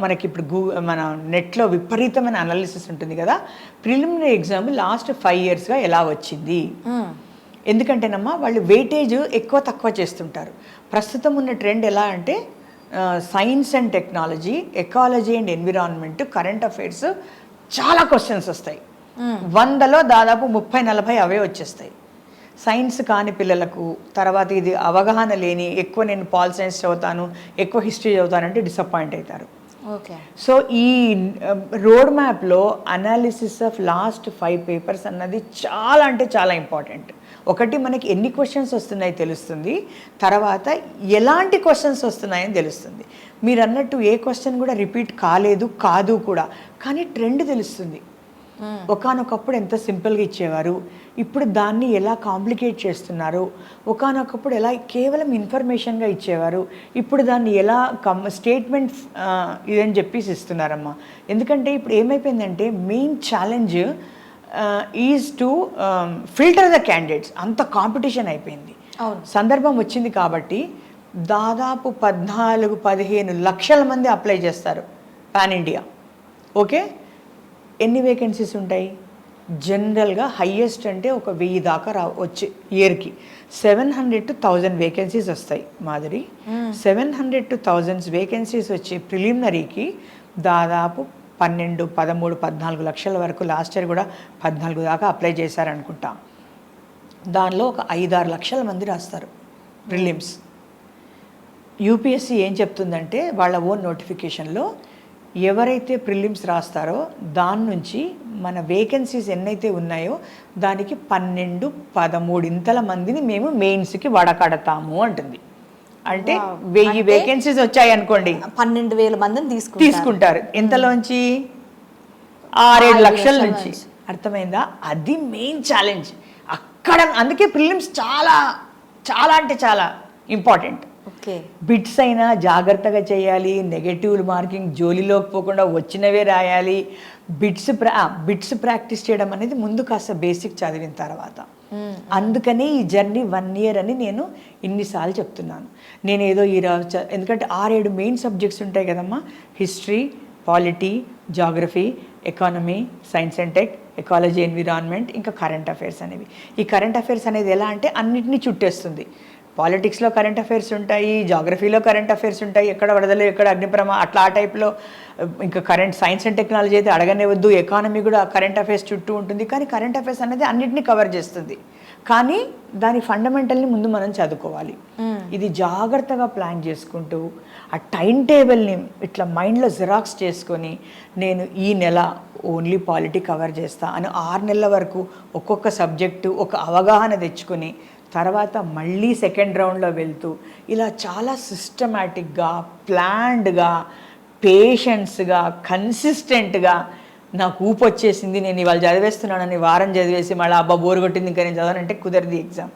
మనకి ఇప్పుడు మన నెట్లో విపరీతమైన అనాలిసిస్ ఉంటుంది కదా. ప్రిలిమినరీ ఎగ్జామ్ లాస్ట్ 5 ఇయర్స్గా ఎలా వచ్చింది, ఎందుకంటేనమ్మా వాళ్ళు వెయిటేజ్ ఎక్కువ తక్కువ చేస్తుంటారు. ప్రస్తుతం ఉన్న ట్రెండ్ ఎలా అంటే, science and technology, ecology and environment, current affairs చాలా క్వశ్చన్స్ వస్తాయి. 100లో దాదాపు 30-40 అవే వచ్చేస్తాయి. సైన్స్ కాని పిల్లలకు తర్వాత ఇది అవగాహన లేని, ఎక్కువ నేను పాల్ సైన్స్ చదువుతాను, ఎక్కువ హిస్టరీ చదువుతానంటే డిసప్పాయింట్ అవుతారు. సో ఈ రోడ్ మ్యాప్లో అనాలిసిస్ ఆఫ్ లాస్ట్ 5 పేపర్స్ అన్నది చాలా అంటే చాలా ఇంపార్టెంట్. ఒకటి, మనకి ఎన్ని క్వశ్చన్స్ వస్తున్నాయి తెలుస్తుంది, తర్వాత ఎలాంటి క్వశ్చన్స్ వస్తున్నాయని తెలుస్తుంది. మీరు అన్నట్టు ఏ క్వశ్చన్ కూడా రిపీట్ కాదు కూడా, కానీ ట్రెండ్ తెలుస్తుంది. ఒకానొకప్పుడు ఎంత సింపుల్గా ఇచ్చేవారు, ఇప్పుడు దాన్ని ఎలా కాంప్లికేట్ చేస్తున్నారు. ఒకానొకప్పుడు ఎలా కేవలం ఇన్ఫర్మేషన్గా ఇచ్చేవారు, ఇప్పుడు దాన్ని ఎలా స్టేట్మెంట్ ఇదని చెప్పేసి ఇస్తున్నారమ్మా. ఎందుకంటే ఇప్పుడు ఏమైపోయిందంటే, main challenge is to filter the candidates. అంత కాంపిటీషన్ అయిపోయింది. సందర్భం వచ్చింది కాబట్టి దాదాపు 14-15 లక్షల మంది అప్లై చేస్తారు పాన్ ఇండియా. ఓకే, ఎన్ని వేకెన్సీస్ ఉంటాయి? జనరల్గా హయ్యెస్ట్ అంటే ఒక 1000 దాకా వచ్చే ఇయర్కి 700 to 1000 వేకెన్సీస్ వస్తాయి మాదిరి. 700 to 1000 వేకెన్సీస్ వచ్చే ప్రిలిమినరీకి దాదాపు 12, 13, 14 లక్షల వరకు, లాస్ట్ ఇయర్ కూడా 14 దాకా అప్లై చేశారనుకుంటా. దానిలో ఒక 5-6 లక్షల మంది రాస్తారు ప్రిలిమ్స్. యూపీఎస్సీ ఏం చెప్తుందంటే, వాళ్ళ ఓన్ నోటిఫికేషన్లో ఎవరైతే ప్రిలిమ్స్ రాస్తారో దాని నుంచి మన వేకెన్సీస్ ఎన్నైతే ఉన్నాయో దానికి 12-13 ఇంతల మందిని మేము మెయిన్స్కి వడకడతాము అంటుంది. అంటే 1000 వేకెన్సీస్ వచ్చాయి అనుకోండి, 12,000 మందిని తీసుకుంటారు. ఎంతలోంచి? 6-7 లక్షల నుంచి. అర్థమైందా? అది మెయిన్ ఛాలెంజ్ అక్కడ. అందుకే ప్రిలిమ్స్ చాలా చాలా అంటే చాలా ఇంపార్టెంట్. బిట్స్ అయినా జాగ్రత్తగా చేయాలి, నెగటివ్ మార్కింగ్ జోలిలోకి పోకుండా వచ్చినవే రాయాలి. బిట్స్ ప్రాక్టీస్ చేయడం అనేది ముందు కాస్త బేసిక్ చదివిన తర్వాత. అందుకనే ఈ జర్నీ 1 ఇయర్ అని నేను ఇన్నిసార్లు చెప్తున్నాను. నేను ఏదో ఎందుకంటే 6-7 మెయిన్ సబ్జెక్ట్స్ ఉంటాయి కదమ్మా, history, polity, geography, economy, science and tech, ecology, environment, ఇంకా కరెంట్ అఫైర్స్ అనేవి. ఈ కరెంట్ అఫైర్స్ అనేది ఎలా అంటే అన్నిటినీ చుట్టేస్తుంది. పాలిటిక్స్లో కరెంట్ అఫైర్స్ ఉంటాయి, జాగ్రఫీలో కరెంట్ అఫైర్స్ ఉంటాయి, ఎక్కడ వరదలు ఎక్కడ అట్లా ఆ టైప్లో. ఇంకా సైన్స్ అండ్ టెక్నాలజీ అయితే అడగనే వద్దు, ఎకానమీ కూడా కరెంట్ అఫైర్స్ చుట్టూ ఉంటుంది. కానీ కరెంట్ అఫైర్స్ అనేది అన్నిటినీ కవర్ చేస్తుంది. కానీ దాని ఫండమెంటల్ని ముందు మనం చదువుకోవాలి. ఇది జాగ్రత్తగా ప్లాన్ చేసుకుంటూ ఆ టైం టేబుల్ని ఇట్లా మైండ్లో జిరాక్స్ చేసుకొని నేను ఈ నెల ఓన్లీ పాలిటీ కవర్ చేస్తా అని 6 నెలల వరకు ఒక్కొక్క సబ్జెక్టు ఒక అవగాహన తెచ్చుకొని తర్వాత మళ్ళీ సెకండ్ రౌండ్లో వెళ్తూ ఇలా చాలా సిస్టమేటిక్గా ప్లాన్డ్గా పేషెన్స్గా కన్సిస్టెంట్గా నాకు ఊపు వచ్చేసింది, నేను ఇవాళ చదివేస్తున్నానని వారం చదివేసి మళ్ళీ అబ్బా బోర్ కొట్టింది ఇంకా నేను చదవనంటే కుదరదు exam.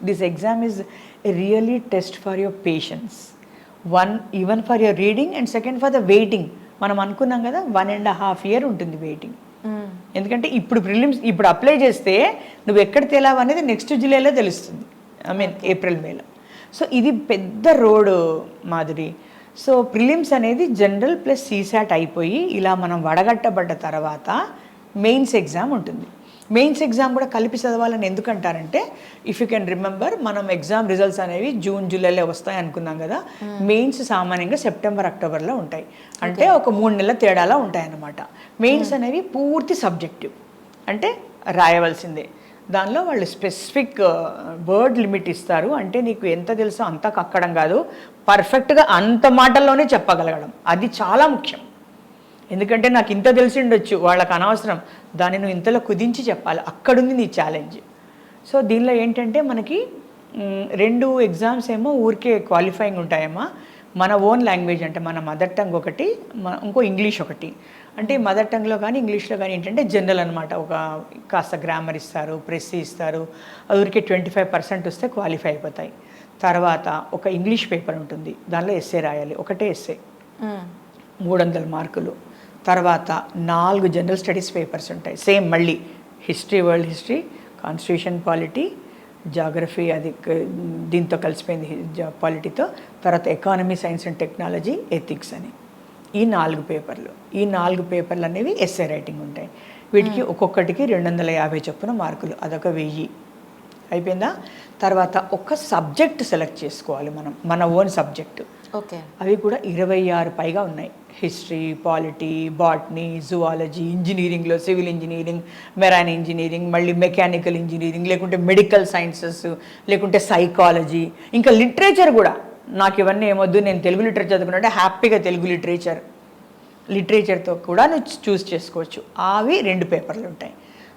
This exam is really test for your patience, even for your reading and second for the waiting. మనం అనుకున్నాం కదా 1.5 year ఉంటుంది వెయిటింగ్. ఎందుకంటే ఇప్పుడు ప్రిలిమ్స్ ఇప్పుడు అప్లై చేస్తే నువ్వు ఎక్కడ తేలావు అనేది నెక్స్ట్ జూలైలో తెలుస్తుంది, ఏప్రిల్ మేలో. సో ఇది పెద్ద రోడ్ మాదిరి. సో ప్రిలిమ్స్ అనేది జనరల్ ప్లస్ సీసాట్ అయిపోయి ఇలా మనం వడగట్టబడ్డ తర్వాత మెయిన్స్ ఎగ్జామ్ ఉంటుంది. మెయిన్స్ ఎగ్జామ్ కూడా కలిపి చదవాలని ఎందుకంటారంటే ఇఫ్ యూ కెన్ రిమెంబర్ మనం ఎగ్జామ్ రిజల్ట్స్ అనేవి జూన్ జూలైలో వస్తాయి అనుకున్నాం కదా, మెయిన్స్ సామాన్యంగా సెప్టెంబర్ అక్టోబర్లో ఉంటాయి, అంటే ఒక 3 నెలల తేడాలా ఉంటాయన్నమాట. మెయిన్స్ అనేవి పూర్తి సబ్జెక్టివ్, అంటే రాయవలసిందే. దానిలో వాళ్ళు స్పెసిఫిక్ వర్డ్ లిమిట్ ఇస్తారు, అంటే నీకు ఎంత తెలుసో అంత కక్కడం కాదు, పర్ఫెక్ట్గా అంత మాటల్లోనే చెప్పగలగడం, అది చాలా ముఖ్యం. ఎందుకంటే నాకు ఇంత తెలిసి ఉండొచ్చు, వాళ్ళకి అనవసరం, దాన్ని నువ్వు ఇంతలో కుదించి చెప్పాలి, అక్కడుంది నీ ఛాలెంజ్. సో దీనిలో ఏంటంటే మనకి 2 ఎగ్జామ్స్ ఏమో ఊరికే క్వాలిఫైయింగ్ ఉంటాయమ్మా, మన ఓన్ లాంగ్వేజ్ అంటే మన మదర్ టంగ్ ఒకటి, ఇంకో ఇంగ్లీష్ ఒకటి. అంటే మదర్ టంగ్లో కానీ ఇంగ్లీష్లో కానీ ఏంటంటే జనరల్ అనమాట, ఒక కాస్త గ్రామర్ ఇస్తారు, ప్రెస్ ఇస్తారు, ఊరికే 25% వస్తే క్వాలిఫై అయిపోతాయి. తర్వాత ఒక ఇంగ్లీష్ పేపర్ ఉంటుంది, దానిలో ఎస్సే రాయాలి, ఒకటే ఎస్సే 300 మార్కులు. తర్వాత 4 జనరల్ స్టడీస్ పేపర్స్ ఉంటాయి, సేమ్ మళ్ళీ history, world history, constitution, polity, geography అది దీంతో కలిసిపోయింది పాలిటీతో, తర్వాత economy, science and technology, ethics అని. ఈ 4 పేపర్లు, ఈ 4 పేపర్లు అనేవి ఎస్సే రైటింగ్ ఉంటాయి. వీటికి ఒక్కొక్కటికి 250 చొప్పున మార్కులు, అదొక 1000 అయిపోయిందా. తర్వాత ఒక సబ్జెక్ట్ సెలెక్ట్ చేసుకోవాలి మనం, మన ఓన్ సబ్జెక్టు. ఓకే, అవి కూడా 26 పైగా ఉన్నాయి, హిస్టరీ, పాలిటీ, బాటనీ, జువాలజీ, ఇంజనీరింగ్లో సివిల్ ఇంజనీరింగ్, మెరైన్ ఇంజనీరింగ్, మళ్ళీ మెకానికల్ ఇంజనీరింగ్, లేకుంటే మెడికల్ సైన్సెస్, లేకుంటే సైకాలజీ, ఇంకా లిటరేచర్ కూడా. నాకు ఇవన్నీ ఏమొద్దు, నేను తెలుగు లిటరేచర్ చదువుకున్నట్టే హ్యాపీగా తెలుగు లిటరేచర్తో కూడా నువ్వు చూస్ చేసుకోవచ్చు. అవి 2 పేపర్లు ఉంటాయి.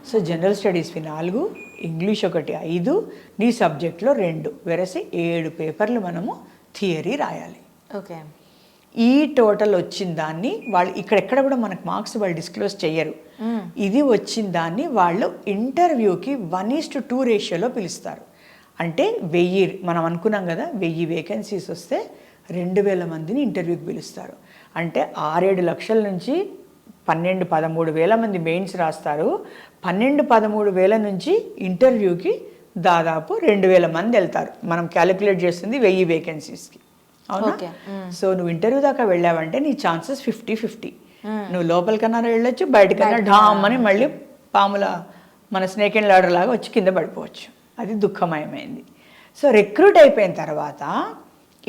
సో జనరల్ స్టడీస్వి 4, ఇంగ్లీష్ ఒకటి 5, నీ సబ్జెక్ట్లో 2, వెరసి 7 పేపర్లు మనము థియరీ రాయాలి. ఓకే, ఈ టోటల్ వచ్చిన దాన్ని వాళ్ళు ఇక్కడెక్కడ కూడా మనకు మార్క్స్ వాళ్ళు డిస్క్లోజ్ చెయ్యరు. ఇది వచ్చిన దాన్ని వాళ్ళు ఇంటర్వ్యూకి 1:2 రేషియోలో పిలుస్తారు. అంటే 1000 మనం అనుకున్నాం కదా, 1000 వేకెన్సీస్ వస్తే 2000 మందిని ఇంటర్వ్యూకి పిలుస్తారు. అంటే 6-7 లక్షల నుంచి 12-13 వేల మంది మెయిన్స్ రాస్తారు. 12-13 వేల నుంచి ఇంటర్వ్యూకి దాదాపు 2000 మంది వెళ్తారు. మనం క్యాలిక్యులేట్ చేస్తుంది 1000 వేకెన్సీస్కి, అవునా? సో నువ్వు ఇంటర్వ్యూ దాకా వెళ్ళావంటే నీ ఛాన్సెస్ 50-50. నువ్వు లోపలికన్నా వెళ్ళొచ్చు, బయటకన్నా ఢామ్ అని మళ్ళీ పాముల మన స్నేక్ అండ్ లాడర్ లాగా వచ్చి కింద పడిపోవచ్చు. అది దుఃఖమయమైంది. సో రిక్రూట్ అయిపోయిన తర్వాత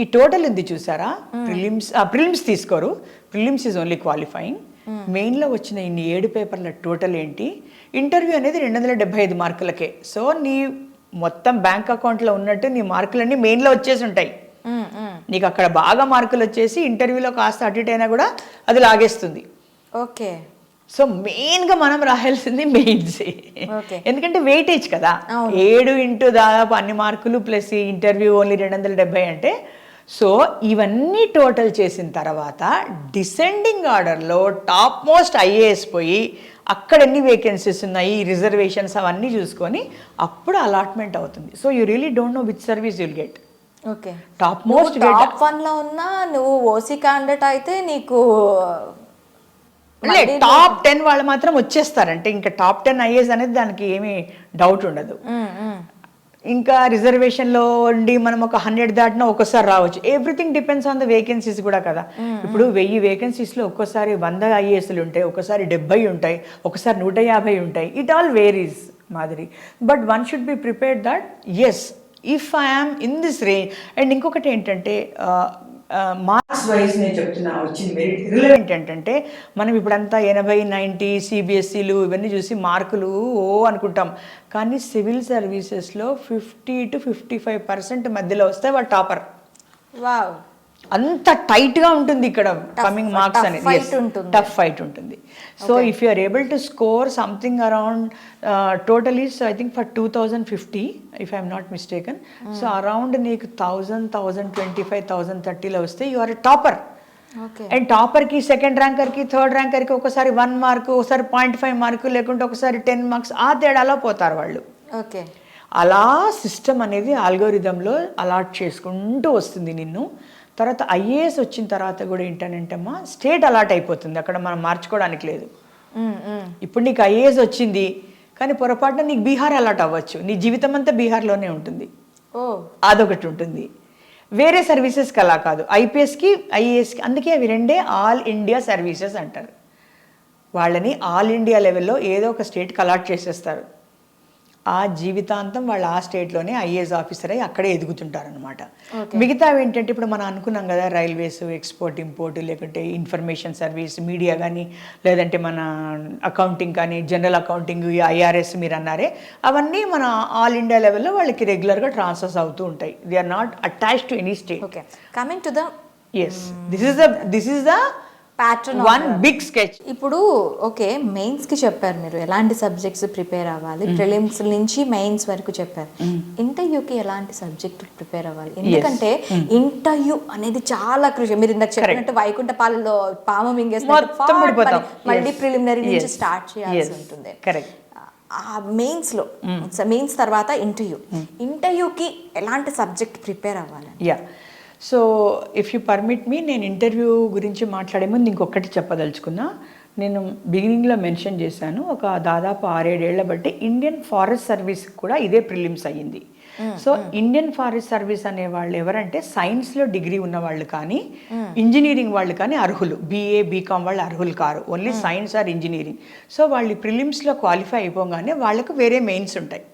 ఈ టోటల్ ఉంది చూసారా, ప్రిలిమ్స్ తీసుకోరు, ప్రిలిమ్స్ ఈజ్ ఓన్లీ క్వాలిఫైయింగ్. మెయిన్లో వచ్చిన ఇన్ని 7 పేపర్ల టోటల్ ఏంటి, ఇంటర్వ్యూ అనేది 275 మార్కులకే. సో నీ మొత్తం బ్యాంక్ అకౌంట్లో ఉన్నట్టు నీ మార్కులన్నీ మెయిన్లో వచ్చేసి ఉంటాయి. నీకు అక్కడ బాగా మార్కులు వచ్చేసి ఇంటర్వ్యూలో కాస్త అటు ఇటు అయినా కూడా అది లాగేస్తుంది. ఓకే, సో మెయిన్గా మనం రాయాల్సింది మెయిన్స్, ఎందుకంటే వెయిటేజ్ కదా, 7 ఇంటూ దాదాపు అన్ని మార్కులు ప్లస్ ఇంటర్వ్యూ ఓన్లీ 270 అంటే. సో ఇవన్నీ టోటల్ చేసిన తర్వాత డిసెండింగ్ ఆర్డర్లో టాప్ మోస్ట్ ఐఏఎస్ పోయి అక్కడ ఎన్ని వేకెన్సీస్ ఉన్నాయి, రిజర్వేషన్స్ అవన్నీ చూసుకొని అప్పుడు అలాట్మెంట్ అవుతుంది. So you really don't know which service you'll get. Okay, top most top 1లో ఉన్నా నువ్వు ఓసీ క్యాండిడేట్ అయితే నీకు టాప్ 10 వాళ్ళు మాత్రం వచ్చేస్తారంటే ఇంకా టాప్ 10 ఐఏఎస్ అనేది దానికి ఏమీ డౌట్ ఉండదు. ఇంకా రిజర్వేషన్లో ఉండి మనం ఒక 100 దాటినా ఒక్కసారి రావచ్చు. Everything depends on the vacancies కూడా కదా. ఇప్పుడు 1000 వేకెన్సీస్లో ఒక్కోసారి 100 ఐఏఎస్లు ఉంటాయి, ఒకసారి 70 ఉంటాయి, ఒకసారి 150 ఉంటాయి. ఇట్ ఆల్ వేరీస్ మాదిరి. But one should be prepared that as if I am in this range. And ఇంకొకటి ఏంటంటే మార్క్స్ వైజ్ నేను చెప్తున్నా వచ్చింది వెరీ రిలవెంట్ ఏంటంటే మనం ఇప్పుడంతా 80-90 సిబిఎస్ఈలు ఇవన్నీ చూసి మార్కులు అనుకుంటాం, కానీ సివిల్ సర్వీసెస్లో 50 to 55% మధ్యలో వస్తే వాడు టాపర్. వావ్, అంత టైట్గా ఉంటుంది ఇక్కడ కమింగ్ మార్క్స్ అనేది, టఫ్ ఫైట్ ఉంటుంది. So if you are able to score something around total is I think for 2050 if I'm not mistaken. So around నీకు 1025-1030లో వస్తే you are a topper. And టాపర్కి, సెకండ్ ర్యాంకర్కి, థర్డ్ ర్యాంకర్కి ఒకసారి 1 mark, ఒకసారి 0.5 మార్కు, లేకుంటే ఒకసారి 10 మార్క్స్, ఆ తేడాలో పోతారు వాళ్ళు. ఓకే, అలా సిస్టమ్ అనేది ఆల్గోరిథంలో అలాట్ చేసుకుంటూ వస్తుంది నిన్ను. తర్వాత ఐఏఎస్ వచ్చిన తర్వాత కూడా ఏంటంటేమ్మా స్టేట్ అలాట్ అయిపోతుంది, అక్కడ మనం మార్చుకోవడానికి లేదు. ఇప్పుడు నీకు ఐఏఎస్ వచ్చింది కానీ పొరపాటున నీకు బీహార్ అలాట్ అవ్వచ్చు, నీ జీవితం అంతా బీహార్లోనే ఉంటుంది, అదొకటి ఉంటుంది. వేరే సర్వీసెస్కి అలా కాదు, ఐపీఎస్కి ఐఏఎస్కి. అందుకే అవి రెండే ఆల్ ఇండియా సర్వీసెస్ అంటారు. వాళ్ళని ఆల్ ఇండియా లెవెల్లో ఏదో ఒక స్టేట్కి అలాట్ చేసేస్తారు. ఆ జీవితాంతం వాళ్ళు ఆ స్టేట్లోనే ఐఏఎస్ ఆఫీసర్ అయ్యి అక్కడే ఎదుగుతుంటారనమాట. మిగతా ఏంటంటే ఇప్పుడు మనం అనుకున్నాం కదా, రైల్వేస్, ఎక్స్పోర్ట్ ఇంపోర్ట్, లేకుంటే ఇన్ఫర్మేషన్ సర్వీస్, మీడియా కానీ, లేదంటే మన అకౌంటింగ్ కానీ, జనరల్ అకౌంటింగ్, ఐఆర్ఎస్ మీరు అన్నారే, అవన్నీ మన ఆల్ ఇండియా లెవెల్లో వాళ్ళకి రెగ్యులర్గా ట్రాన్స్ఫర్స్ అవుతూ ఉంటాయి. They are not attached to any state. Okay, coming to the this is the pattern, one big sketch. ఇప్పుడు ఓకే, మెయిన్స్కి చెప్పారు మీరు ఎలాంటి సబ్జెక్ట్స్ ప్రిపేర్ అవ్వాలి, ప్రిలిమ్స్ నుంచి మెయిన్స్ వరకు చెప్పారు. ఇంటర్వ్యూకి ఎలాంటి సబ్జెక్ట్ ప్రిపేర్ అవ్వాలి? ఎందుకంటే ఇంటర్వ్యూ అనేది చాలా క్రూషియల్. మీరు ఇందాక చెప్పినట్టు వైకుంఠపాలలో పాము మింగేస్తే మళ్ళీ ప్రిలిమినరీ నుంచి స్టార్ట్ చేయాల్సి ఉంటుంది. మెయిన్స్లో, మెయిన్స్ తర్వాత ఇంటర్వ్యూకి ఎలాంటి సబ్జెక్ట్ ప్రిపేర్ అవ్వాలి? So if you permit me, నేను ఇంటర్వ్యూ గురించి మాట్లాడే ముందు ఇంకొకటి చెప్పదలుచుకున్నా. నేను బిగినింగ్లో మెన్షన్ చేశాను, ఒక దాదాపు 6-7 ఏళ్ల బట్టి ఇండియన్ ఫారెస్ట్ సర్వీస్ కూడా ఇదే ప్రిలిమ్స్ అయ్యింది. సో ఇండియన్ ఫారెస్ట్ సర్వీస్ అనే వాళ్ళు ఎవరంటే సైన్స్లో డిగ్రీ ఉన్న వాళ్ళు కానీ, ఇంజనీరింగ్ వాళ్ళు కానీ అర్హులు. బీఏ, బీకామ్ వాళ్ళు అర్హులు కారు, only science or engineering. So వాళ్ళు ప్రిలిమ్స్లో క్వాలిఫై అయిపోగానే వాళ్ళకు వేరే మెయిన్స్ ఉంటాయి,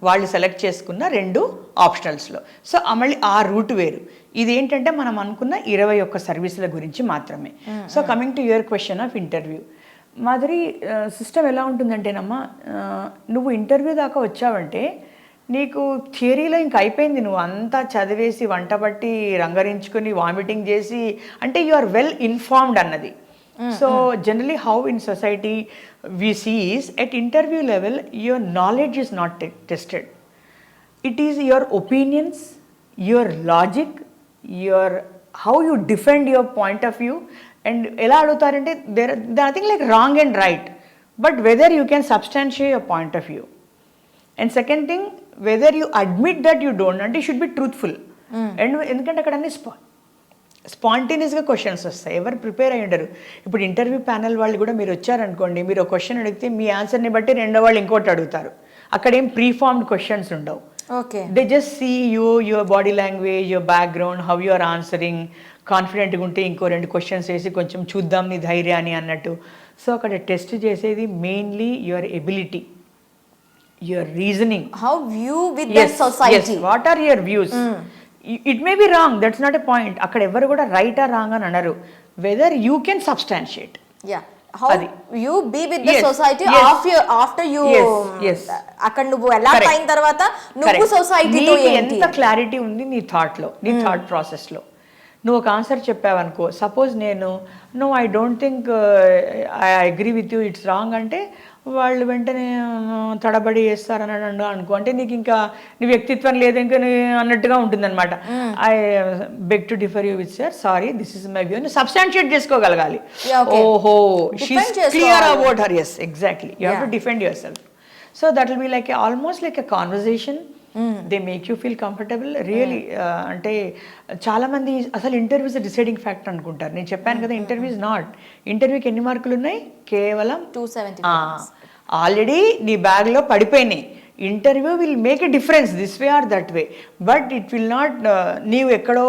వాళ్ళు సెలెక్ట్ చేసుకున్న 2 ఆప్షనల్స్లో. సో మళ్ళీ ఆ రూట్ వేరు. ఇదేంటంటే మనం అనుకున్న 21 సర్వీసుల గురించి మాత్రమే. So coming to your question of interview, మాదిరి సిస్టమ్ ఎలా ఉంటుందంటేనమ్మా, నువ్వు ఇంటర్వ్యూ దాకా వచ్చావంటే నీకు థియరీలో ఇంక అయిపోయింది, నువ్వు అంతా చదివేసి వంటబట్టి రంగరించుకొని వామిటింగ్ చేసి, అంటే యు ఆర్ వెల్ ఇన్ఫార్మ్డ్ అన్నది. So generally how in society we see is at interview level your knowledge is not tested. It is your opinions, your logic, your how you defend your point of view. And ela adutarante there nothing like wrong and right, but whether you can substantiate your point of view. And second thing, whether you admit that you don't, and you should be truthful. And endukante akkada anni స్పాంటేనియస్గా questions వస్తాయి, ఎవరు prepare అయ్యి ఉండరు. ఇప్పుడు interview panel వాళ్ళు కూడా మీరు వచ్చారనుకోండి, మీరు ఒక క్వశ్చన్ అడిగితే మీ ఆన్సర్ని బట్టి రెండో వాళ్ళు ఇంకోటి అడుగుతారు. అక్కడ ఏం ప్రీఫార్మ్డ్ క్వశ్చన్స్ ఉండవు. They just see your body language, your background, how you are answering. కాన్ఫిడెంట్గా ఉంటే ఇంకో 2 క్వశ్చన్స్ వేసి కొంచెం చూద్దాం నీ ధైర్యాన్ని అన్నట్టు. సో అక్కడ టెస్ట్ చేసేది mainly your ability, your reasoning, how view with the society, what are your views. It may be wrong, that's not a point. అక్కడ ఎవరు కూడా రైట్ ఆర్ రాంగ్ అని అనరు, whether you can substantiate. how you be with the society after you అక్కడ నువ్వు ఎలా అయిన తర్వాత నువ్వు సొసైటీతో ఎంత క్లారిటీ ఉంది నీ థాట్లో, నీ థాట్ ప్రాసెస్లో. నువ్వు ఒక ఆన్సర్ చెప్పావనుకో, సపోజ్ నేను no I don't think I agree with you, it's wrong అంటే వాళ్ళు వెంటనే తడబడి వేస్తారని అనుకో, అంటే నీకు ఇంకా నీ వ్యక్తిత్వం లేదు ఇంకా అన్నట్టుగా ఉంటుందన్నమాట. I beg to differ you with sir, sorry this is my view. నువ్వు సబ్స్టాన్షియేట్ చేసుకోగలగాలి. ఓహో she's clear about her. Yes exactly, you have to defend yourself. So that will be like almost like a conversation. They make you feel comfortable really. అంటే చాలామంది అసలు interviews deciding factor అనుకుంటారు. నేను చెప్పాను కదా, ఇంటర్వ్యూస్ నాట్. ఇంటర్వ్యూకి ఎన్ని మార్కులు ఉన్నాయి? కేవలం 270. ఆల్రెడీ నీ బ్యాగ్లో పడిపోయినాయి. Interview will make a difference this way or that way, but it will not. నీవు ఎక్కడో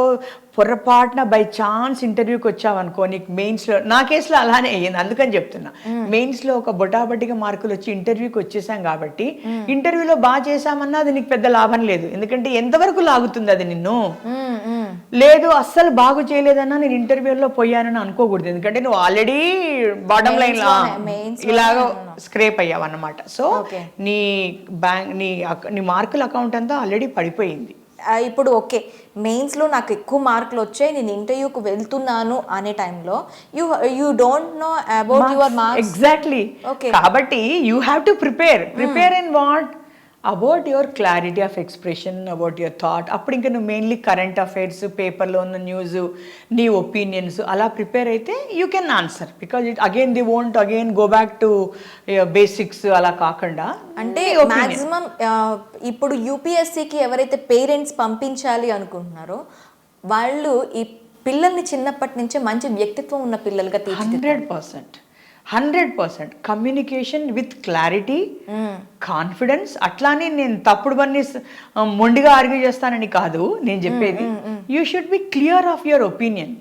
పొరపాటున బై ఛాన్స్ ఇంటర్వ్యూకి వచ్చావనుకో, నీకు మెయిన్స్లో, నా కేసులో అలానే అయ్యింది, అందుకని చెప్తున్నా. మెయిన్స్లో ఒక బొటాబొటిగా మార్కులు వచ్చి ఇంటర్వ్యూకి వచ్చేసాం కాబట్టి, ఇంటర్వ్యూలో బాగా చేసామన్నా అది నీకు పెద్ద లాభం లేదు. ఎందుకంటే ఎంతవరకు లాగుతుంది అది నిన్ను? లేదు అస్సలు బాగు చేయలేదన్నా నేను ఇంటర్వ్యూలో పోయానని అనుకోకూడదు, ఎందుకంటే నువ్వు ఆల్రెడీ బాటమ్ లైన్ ఇలాగ స్క్రేప్ అయ్యావు అన్నమాట. సో నీ నీ మార్కుల అకౌంట్ అంతా ఆల్రెడీ పడిపోయింది. ఇప్పుడు ఓకే, మెయిన్స్లో నాకు ఎక్కువ మార్కులు వచ్చాయి, నేను ఇంటర్వ్యూకి వెళ్తున్నాను అనే టైంలో you don't know about your marks. Exactly. కాబట్టి you have to prepare in what, about your clarity of expression, about your thought. అప్పుడు ఇంకా నువ్వు మెయిన్లీ కరెంట్ అఫైర్స్, పేపర్లో ఉన్న న్యూస్, నీ ఒపీనియన్స్ అలా ప్రిపేర్ అయితే you can answer. Because it again the won't again go back to basics అలా కాకుండా. అంటే మాక్సిమం ఇప్పుడు యూపీఎస్సీకి ఎవరైతే పేరెంట్స్ పంపించాలి అనుకుంటున్నారో వాళ్ళు ఈ పిల్లల్ని చిన్నప్పటి నుంచే మంచి వ్యక్తిత్వం ఉన్న పిల్లలుగా 100% కమ్యూనికేషన్ విత్ క్లారిటీ, కాన్ఫిడెన్స్. అట్లానే నేను తప్పుడు పని మొండిగా ఆర్గ్యూ చేస్తానని కాదు నేను చెప్పేది. You should be clear of your opinion,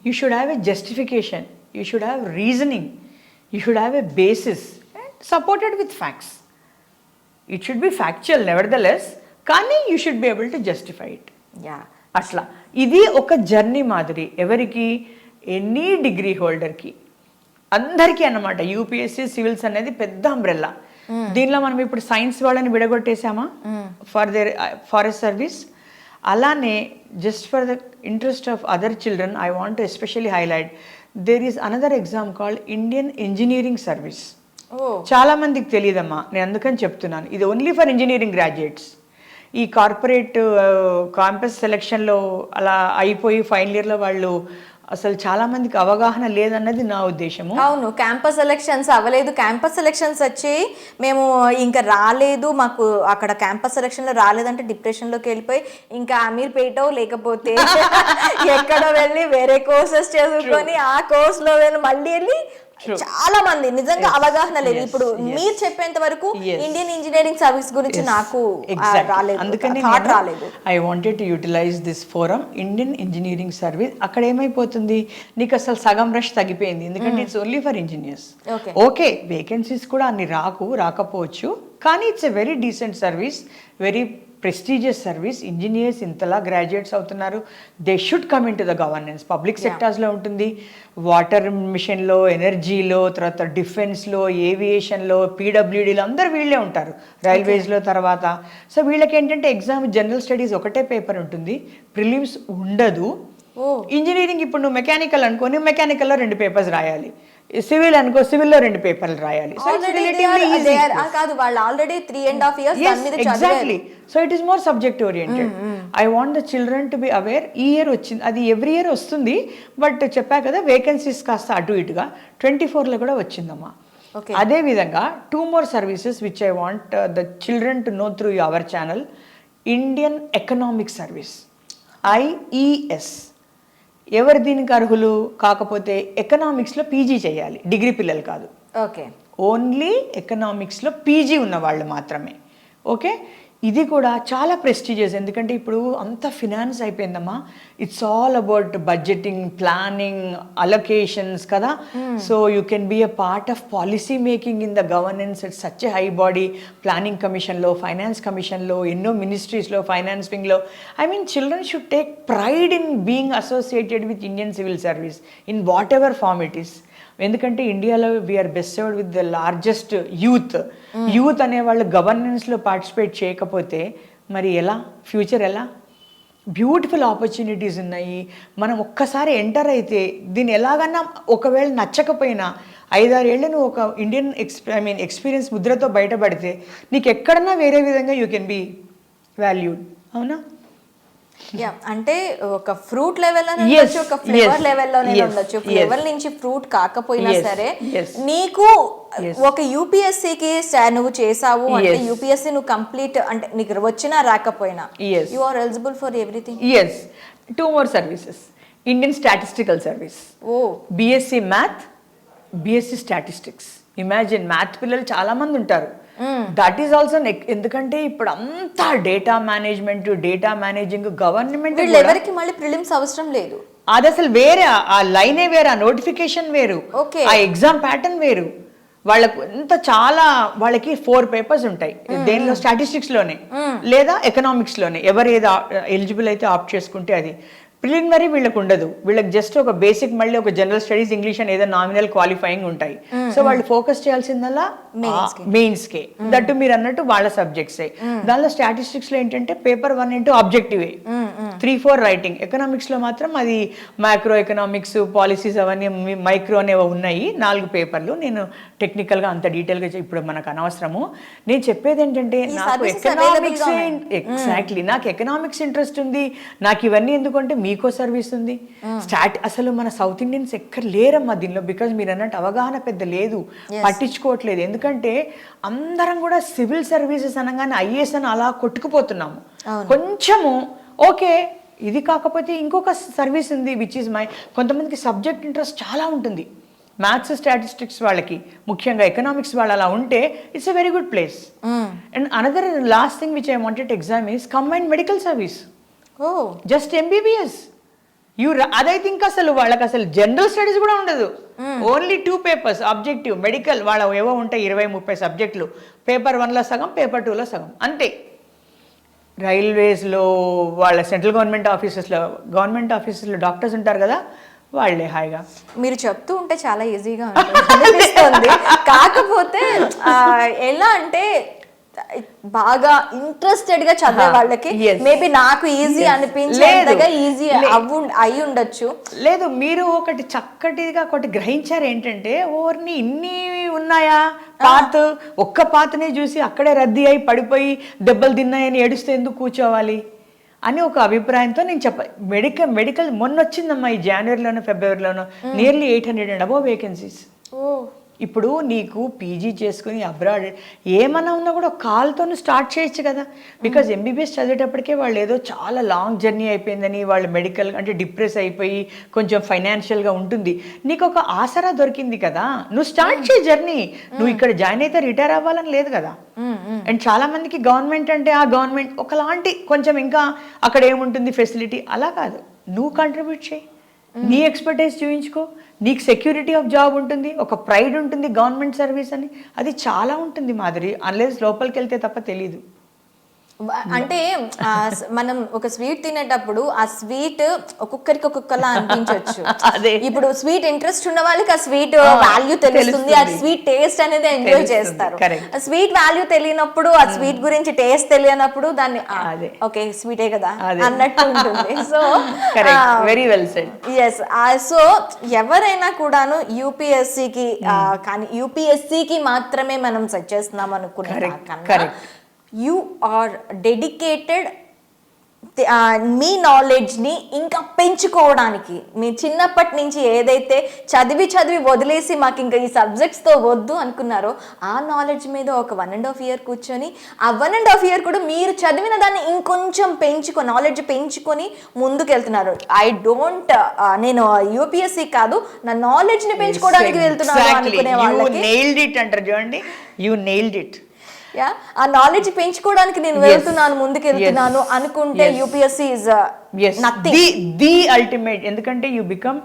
you should have a justification, you should have reasoning, you should have a basis and supported with facts. It should be factual nevertheless, కానీ you should be able to justify it. అట్లా ఇది ఒక journey మాదిరి ఎవరికి, any degree హోల్డర్కి, అందరికీ అన్నమాట. UPSC civils అనేది పెద్ద అంబ్రెల్లా. దీనిలో మనం ఇప్పుడు సైన్స్ వాళ్ళని విడగొట్టేసామా ఫారెస్ట్ సర్వీస్. అలానే just for the interest of other children I want to especially highlight there is another exam called Indian engineering service. చాలా మందికి తెలియదమ్మా, నేను అందుకని చెప్తున్నాను. ఇది ఓన్లీ ఫర్ ఇంజనీరింగ్ గ్రాడ్యుయేట్స్. ఈ కార్పొరేట్ క్యాంపస్ సెలక్షన్లో అలా అయిపోయి ఫైనల్ ఇయర్లో వాళ్ళు అసలు చాలా మందికి అవగాహన లేదన్నది నా ఉద్దేశము. అవును, క్యాంపస్ సెలక్షన్స్ అవ్వలేదు, క్యాంపస్ సెలక్షన్స్ వచ్చి మేము ఇంకా రాలేదు, మాకు అక్కడ క్యాంపస్ సెలక్షన్లో రాలేదంటే డిప్రెషన్లోకి వెళ్ళిపోయి ఇంకా అమీర్పేటో లేకపోతే ఎక్కడో వెళ్ళి వేరే కోర్సెస్ చదువుకొని ఆ కోర్సులో మళ్ళీ వెళ్ళి చాలా మంది నిజంగా అవగాహన లేదు. ఇప్పుడు మీరు చెప్పేంత వరకు ఇండియన్ ఇంజనీరింగ్ సర్వీస్ గురించి నాకు రాలేదు, అందుకని I wanted to utilize this forum Indian engineering service. అక్కడ ఏమైపోతుంది, నీకు అసలు సగం రష్ తగ్గిపోయింది, ఎందుకంటే it's only for engineers. Okay, vacancies కూడా అన్ని రాకపోవచ్చు, కానీ it's a very decent service, very prestigious service. Engineers ఇంతలా గ్రాడ్యుయేట్స్ అవుతున్నారు, they should come in to the governance. Public సెక్టార్స్లో ఉంటుంది, వాటర్ మిషన్లో, ఎనర్జీలో, తర్వాత డిఫెన్స్లో, ఏవియేషన్లో, పీడబ్ల్యూడీలో అందరు వీళ్ళే ఉంటారు, రైల్వేస్లో తర్వాత. సో వీళ్ళకి ఏంటంటే ఎగ్జామ్ జనరల్ స్టడీస్ ఒకటే పేపర్ ఉంటుంది, ప్రిలిమ్స్ ఉండదు. ఇంజనీరింగ్ ఇప్పుడు నువ్వు మెకానికల్ అనుకో, మెకానికల్లో 2 పేపర్స్ రాయాలి, సివిల్ అనుకో, సివిల్లో 2 పేపర్లు రాయాలి. Exactly. So it is more subject oriented. I want the children to be aware. ఈ ఇయర్ వచ్చింది, అది ఎవ్రీ ఇయర్ వస్తుంది, బట్ చెప్పా కదా వేకెన్సీస్ కాస్త అటు ఇటుగా 24లో కూడా వచ్చిందమ్మా. అదే విధంగా 2 more services which I want the children to know through our channel. Indian economic service, IES. ఎవరు దీనికి అర్హులు, కాకపోతే ఎకనామిక్స్లో పీజీ చేయాలి, డిగ్రీ పిల్లలు కాదు. ఓకే, ఓన్లీ ఎకనామిక్స్లో పీజీ ఉన్న వాళ్ళు మాత్రమే. ఓకే, ఇది కూడా చాలా ప్రెస్టీజియస్, ఎందుకంటే ఇప్పుడు అంత ఫినాన్స్ అయిపోయిందమ్మా. It's all about budgeting, planning, allocations కదా. So you can be a part of policy making in the governance. It's such a high body. Planning కమిషన్లో, ఫైనాన్స్ కమిషన్లో, ఎన్నో మినిస్ట్రీస్లో, ఫైనాన్స్ వింగ్లో. I mean children should take pride in being associated with Indian civil service in whatever form it is. ఎందుకంటే ఇండియాలో we're best served with the largest youth అనేవాళ్ళు గవర్నెన్స్లో participate చేయకపోతే మరి ఎలా, ఫ్యూచర్ ఎలా? బ్యూటిఫుల్ ఆపర్చునిటీస్ ఉన్నాయి. మనం ఒక్కసారి ఎంటర్ అయితే దీన్ని ఎలాగన్నా, ఒకవేళ నచ్చకపోయినా 5-6 ఏళ్ళు నువ్వు ఒక ఇండియన్ ఎక్స్పీరియన్స్ ముద్రతో బయటపడితే నీకు ఎక్కడన్నా వేరే విధంగా యూ కెన్ బీ వాల్యూడ్. అవునా? అంటే ఒక ఫ్రూట్ లెవెల్ ఉండొచ్చు, ఒక ఫ్లేవర్ లెవెల్లోనే ఉండొచ్చు. ఫ్లేవర్ నుంచి ఫ్రూట్ కాకపోయినా సరే నీకు ఒక యూపీఎస్సీకి నువ్వు చేసావు అంటే యూపీఎస్సీ నువ్వు కంప్లీట్ అంటే నీకు వచ్చినా రాకపోయినా you are eligible for everything. 2 more services. Indian statistical service, BSc math, BSc statistics. Imagine, math పిల్లలు చాలా మంది ఉంటారు. దట్ ఈస్ ఆల్సో ఎందుకంటే ఇప్పుడు అంతా data management, data managing, government ఎవరికి మళ్ళీ ప్రిలిమ్స్ అవసరం లేదు. అది అసలు వేరే, ఆ లైనే వేరు, ఆ నోటిఫికేషన్ వేరు, ఆ ఎగ్జామ్ ప్యాటర్న్ వేరు. వాళ్ళకు ఎంత చాలా, వాళ్ళకి 4 పేపర్స్ ఉంటాయి. దేనిలో, స్టాటిస్టిక్స్ లోనే లేదా ఎకనామిక్స్ లోనే, ఎవరు ఏది ఎలిజిబుల్ అయితే ఆప్ట్ చేసుకుంటే అది. ప్రిలిమినరీ వీళ్ళకి ఉండదు, వీళ్ళకి జస్ట్ ఒక బేసిక్ మళ్ళీ ఒక జనరల్ స్టడీస్ ఇంగ్లీష్ అని ఏదో నామినల్ క్వాలిఫైయింగ్ ఉంటాయి. సో వాళ్ళు ఫోకస్ చేయాల్సిందల్లా మెయిన్స్కే, దట్టు మీరు అన్నట్టు వాళ్ళ సబ్జెక్ట్సే. దానిలో స్టాటిస్టిక్స్ లో ఏంటంటే పేపర్ 1 ఇంటూ ఆబ్జెక్టివే, 3-4 రైటింగ్. ఎకనామిక్స్ లో మాత్రం అది మైక్రో ఎకనామిక్స్, పాలసీస్ అవన్నీ మైక్రో అనేవి ఉన్నాయి 4 పేపర్లు. నేను టెక్నికల్ గా అంత డీటెయిల్ గా ఇప్పుడు మనకు అనవసరము. నేను చెప్పేది ఏంటంటే నాకు ఎకనామిక్స్, ఎగ్జాక్ట్లీ నాకు ఎకనామిక్స్ ఇంట్రెస్ట్ ఉంది, నాకు ఇవన్నీ ఎందుకంటే మీకో సర్వీస్ ఉంది. అసలు మన సౌత్ ఇండియన్స్ ఎక్కడ లేరమ్మా దీనిలో, బికాజ్ మీరు అన్నట్టు అవగాహన పెద్ద లేదు, పట్టించుకోవట్లేదు. ఎందుకంటే అందరం కూడా సివిల్ సర్వీసెస్ అనగానే ఐఏఎస్ అని అలా కొట్టుకుపోతున్నాము. కొంచెము ఓకే ఇది కాకపోతే ఇంకొక సర్వీస్ ఉంది విచ్ ఇస్ మై, కొంతమందికి సబ్జెక్ట్ ఇంట్రెస్ట్ చాలా ఉంటుంది, మ్యాథ్స్ స్టాటిస్టిక్స్ వాళ్ళకి, ముఖ్యంగా ఎకనామిక్స్ వాళ్ళు అలా ఉంటే it's a very good place. And another last thing which I wanted to exam is combined medical service, just MBBS. అదైతే ఇంకా అసలు వాళ్ళకి అసలు జనరల్ స్టడీస్ కూడా ఉండదు, ఓన్లీ 2 పేపర్స్ ఆబ్జెక్టివ్ మెడికల్. వాళ్ళ ఏవో ఉంటాయి 20-30 సబ్జెక్టులు, పేపర్ 1లో సగం, పేపర్ 2లో సగం, అంతే. రైల్వేస్లో వాళ్ళ సెంట్రల్ గవర్నమెంట్ ఆఫీసెస్లో డాక్టర్స్ ఉంటారు కదా, వాళ్ళే హాయిగా. మీరు చెప్తూ ఉంటే చాలా ఈజీగా అనిపిస్తుంది, కాకపోతే ఎలా అంటే బాగా ఇంట్రెస్టెడ్ గా చదివే వాళ్ళకి మేబీ నాకు ఈజీ అనిపించేంతగా ఈజీ అయి ఉండొచ్చు. లేదు, మీరు ఒకటి చక్కటిగా ఒకటి గ్రహించారు ఏంటంటే, ఓర్ని ఇన్ని ఉన్నాయా పాత్, ఒక్క పాతనే చూసి అక్కడే రద్దీ అయి పడిపోయి దెబ్బలు తిన్నాయని ఏడుస్తే ఎందుకు కూర్చోవాలి అని ఒక అభిప్రాయంతో నేను మెడికల్ మొన్న వచ్చిందమ్మా ఈ జనవరిలోనో ఫిబ్రవరిలోనో నియర్లీ 800 and above వేకెన్సీస్. ఇప్పుడు నీకు పీజీ చేసుకుని అబ్రాడ్ ఏమన్నా ఉన్నా కూడా కాల్తో స్టార్ట్ చేయొచ్చు కదా, బికాజ్ ఎంబీబీఎస్ చదివేటప్పటికే వాళ్ళు ఏదో చాలా లాంగ్ జర్నీ అయిపోయిందని వాళ్ళు మెడికల్ అంటే డిప్రెస్ అయిపోయి కొంచెం ఫైనాన్షియల్గా ఉంటుంది, నీకు ఒక ఆసరా దొరికింది కదా, నువ్వు స్టార్ట్ చేయి జర్నీ. నువ్వు ఇక్కడ జాయిన్ అయితే రిటైర్ అవ్వాలని లేదు కదా. అండ్ చాలా మందికి గవర్నమెంట్ అంటే ఆ గవర్నమెంట్ ఒకలాంటి కొంచెం ఇంకా అక్కడ ఏముంటుంది ఫెసిలిటీ, అలా కాదు. నువ్వు కంట్రిబ్యూట్ చేయి, నీ ఎక్స్పర్టైజ్ చూపించుకో, నీకు సెక్యూరిటీ ఆఫ్ జాబ్ ఉంటుంది, ఒక ప్రైడ్ ఉంటుంది గవర్నమెంట్ సర్వీస్ అని, అది చాలా ఉంటుంది మాదిరి, అన్లెస్ లోపలికి వెళ్తే తప్ప తెలీదు. అంటే మనం ఒక స్వీట్ తినేటప్పుడు ఆ స్వీట్ ఒక్కొక్కరికి ఒక్కొక్కలా అనిపించవచ్చు. ఇప్పుడు స్వీట్ ఇంట్రెస్ట్ ఉన్న వాళ్ళకి ఆ స్వీట్ వాల్యూ తెలుస్తుంది, ఆ స్వీట్ టేస్ట్ అనేది ఎంజాయ్ చేస్తారు. స్వీట్ వాల్యూ తెలియనప్పుడు, ఆ స్వీట్ గురించి టేస్ట్ తెలియనప్పుడు దాన్ని ఓకే స్వీటే కదా అన్నట్టు ఉంటుంది. So very well said. Yes, so ఎవరైనా కూడాను యూపీఎస్సీకి కానీ యూపీఎస్సీకి మాత్రమే మనం సెట్ చేస్తున్నాం అనుకున్నాం, you are dedicated మీ నాలెడ్జ్ని ఇంకా పెంచుకోవడానికి. మీ చిన్నప్పటి నుంచి ఏదైతే చదివి వదిలేసి మాకు ఇంకా ఈ సబ్జెక్ట్స్తో వద్దు అనుకున్నారో ఆ నాలెడ్జ్ మీద ఒక 1.5 year కూర్చొని ఆ 1.5 year కూడా మీరు చదివిన దాన్ని ఇంకొంచెం నాలెడ్జ్ పెంచుకొని ముందుకు వెళ్తున్నారు. నేను యూపీఎస్సీ కాదు, నా నాలెడ్జ్ని పెంచుకోవడానికి వెళ్తున్నాను అనుకునే వాళ్ళకి you nailed it. ఆ నాలెడ్జ్ పెంచుకోవడానికి నేను వెళ్తున్నాను, ముందుకు వెళ్తున్నాను అనుకుంటే UPSC is nothing, the ultimate. ఎందుకంటే you become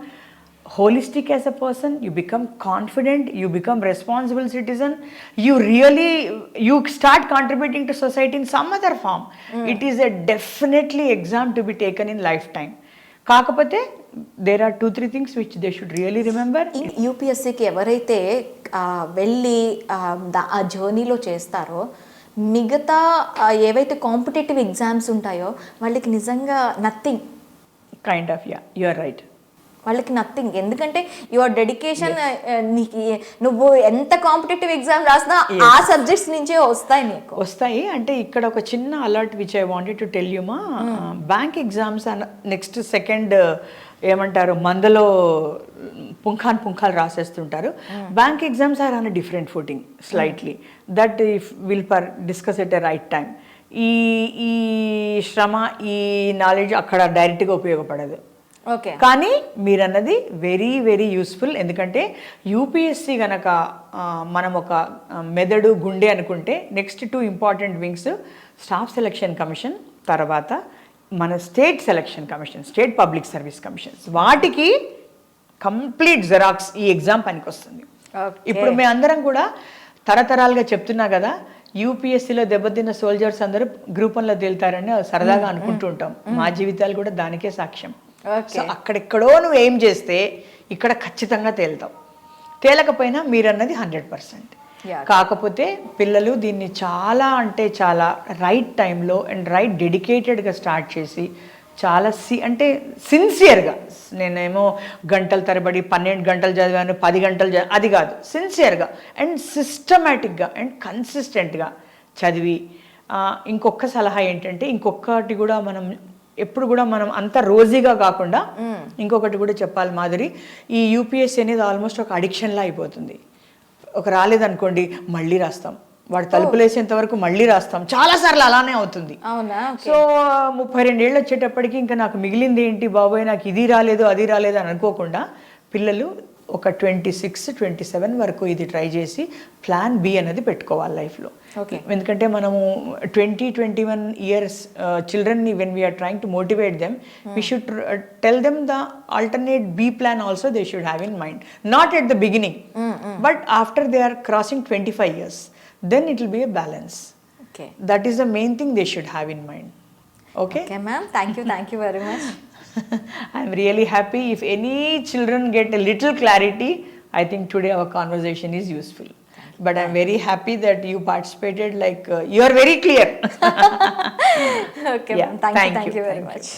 holistic as a person, you become confident, you become responsible citizen, you start contributing to society in some other form. It is a definitely exam to be taken in lifetime. కాకపోతే there are 2-3 things which they should really remember. యూపీఎస్సీకి ఎవరైతే వెళ్ళి ఆ జర్నీలో చేస్తారో, మిగతా ఏవైతే competitive exams ఉంటాయో వాళ్ళకి నిజంగా nothing. Kind of you are right, వాళ్ళకి నథింగ్. ఎందుకంటే యువర్ డెడికేషన్, నువ్వు ఎంత కాంపిటేటివ్ ఎగ్జామ్ రాసినా ఆ సబ్జెక్ట్స్ నుంచే వస్తాయి. అంటే ఇక్కడ ఒక చిన్న alert which I wanted to tell you మా, బ్యాంక్ ఎగ్జామ్స్ నెక్స్ట్ సెకండ్ ఏమంటారు మందలో పుంఖాలు రాసేస్తుంటారు. Bank exams are on a different footing slightly, that if will discuss at a right time. ఈ శ్రమ, ఈ నాలెడ్జ్ అక్కడ డైరెక్ట్గా ఉపయోగపడదు. కానీ మీరన్నది వెరీ వెరీ యూస్ఫుల్. ఎందుకంటే యూపీఎస్సీ గనక మనం ఒక మెదడు గుండె అనుకుంటే next 2 important wings staff selection commission, తర్వాత మన state selection commission, state public service commissions, వాటికి కంప్లీట్ జెరాక్స్ ఈ ఎగ్జామ్ పనికి వస్తుంది. ఇప్పుడు మేము అందరం కూడా తరతరాలుగా చెప్తున్నా కదా, యూపీఎస్సీలో దెబ్బతిన్న సోల్జర్స్ అందరూ గ్రూప్ 1లో తేలుతారని సరదాగా అనుకుంటూ ఉంటాం. మా జీవితాలు కూడా దానికే సాక్ష్యం. ఓకే సో అక్కడెక్కడో నువ్వు ఏం చేస్తే ఇక్కడ ఖచ్చితంగా తేలుతావు. తేలకపోయినా మీరన్నది 100%. Yeah. కాకపోతే పిల్లలు దీన్ని చాలా అంటే చాలా రైట్ టైంలో అండ్ రైట్ డెడికేటెడ్గా స్టార్ట్ చేసి చాలా అంటే సిన్సియర్గా, నేనేమో గంటల తరబడి 12 గంటలు చదివాను 10 గంటలు చదివాను అది కాదు, సిన్సియర్గా అండ్ సిస్టమేటిక్గా అండ్ కన్సిస్టెంట్గా చదివి ఇంకొక సలహా ఏంటంటే, ఇంకొకటి కూడా మనం ఎప్పుడు కూడా మనం అంత రోజీగా కాకుండా ఇంకొకటి కూడా చెప్పాలి మాధురి, ఈ యూపీఎస్సీ అనేది ఆల్మోస్ట్ ఒక అడిక్షన్లా అయిపోతుంది. ఒక రాలేదనుకోండి మళ్ళీ రాస్తాం, వాడు తలుపులు వేసేంత వరకు మళ్ళీ రాస్తాం, చాలాసార్లు అలానే అవుతుంది. అవునా? సో 32 ఏళ్ళు వచ్చేటప్పటికి ఇంకా నాకు మిగిలింది ఏంటి బాబోయ్, నాకు ఇది రాలేదు అది రాలేదు అని అనుకోకుండా పిల్లలు ఒక 26-27 వరకు ఇది ట్రై చేసి ప్లాన్ బి అనేది పెట్టుకోవాలి లైఫ్లో. ఎందుకంటే మనము 20-21 ఇయర్స్ చిల్డ్రన్ని when we are trying to motivate them, we should tell them the alternate B plan also they should have in mind. Not at the beginning, but after they are crossing 25 years, then it will be a balance. Okay. That is the main thing they should have in mind. Okay? Okay, ma'am. Thank you very much. I'm really happy if any children get a little clarity. I think today our conversation is useful. But I'm very happy that you participated. Like you are very clear. Okay, Yeah, ma'am. Thank you very much.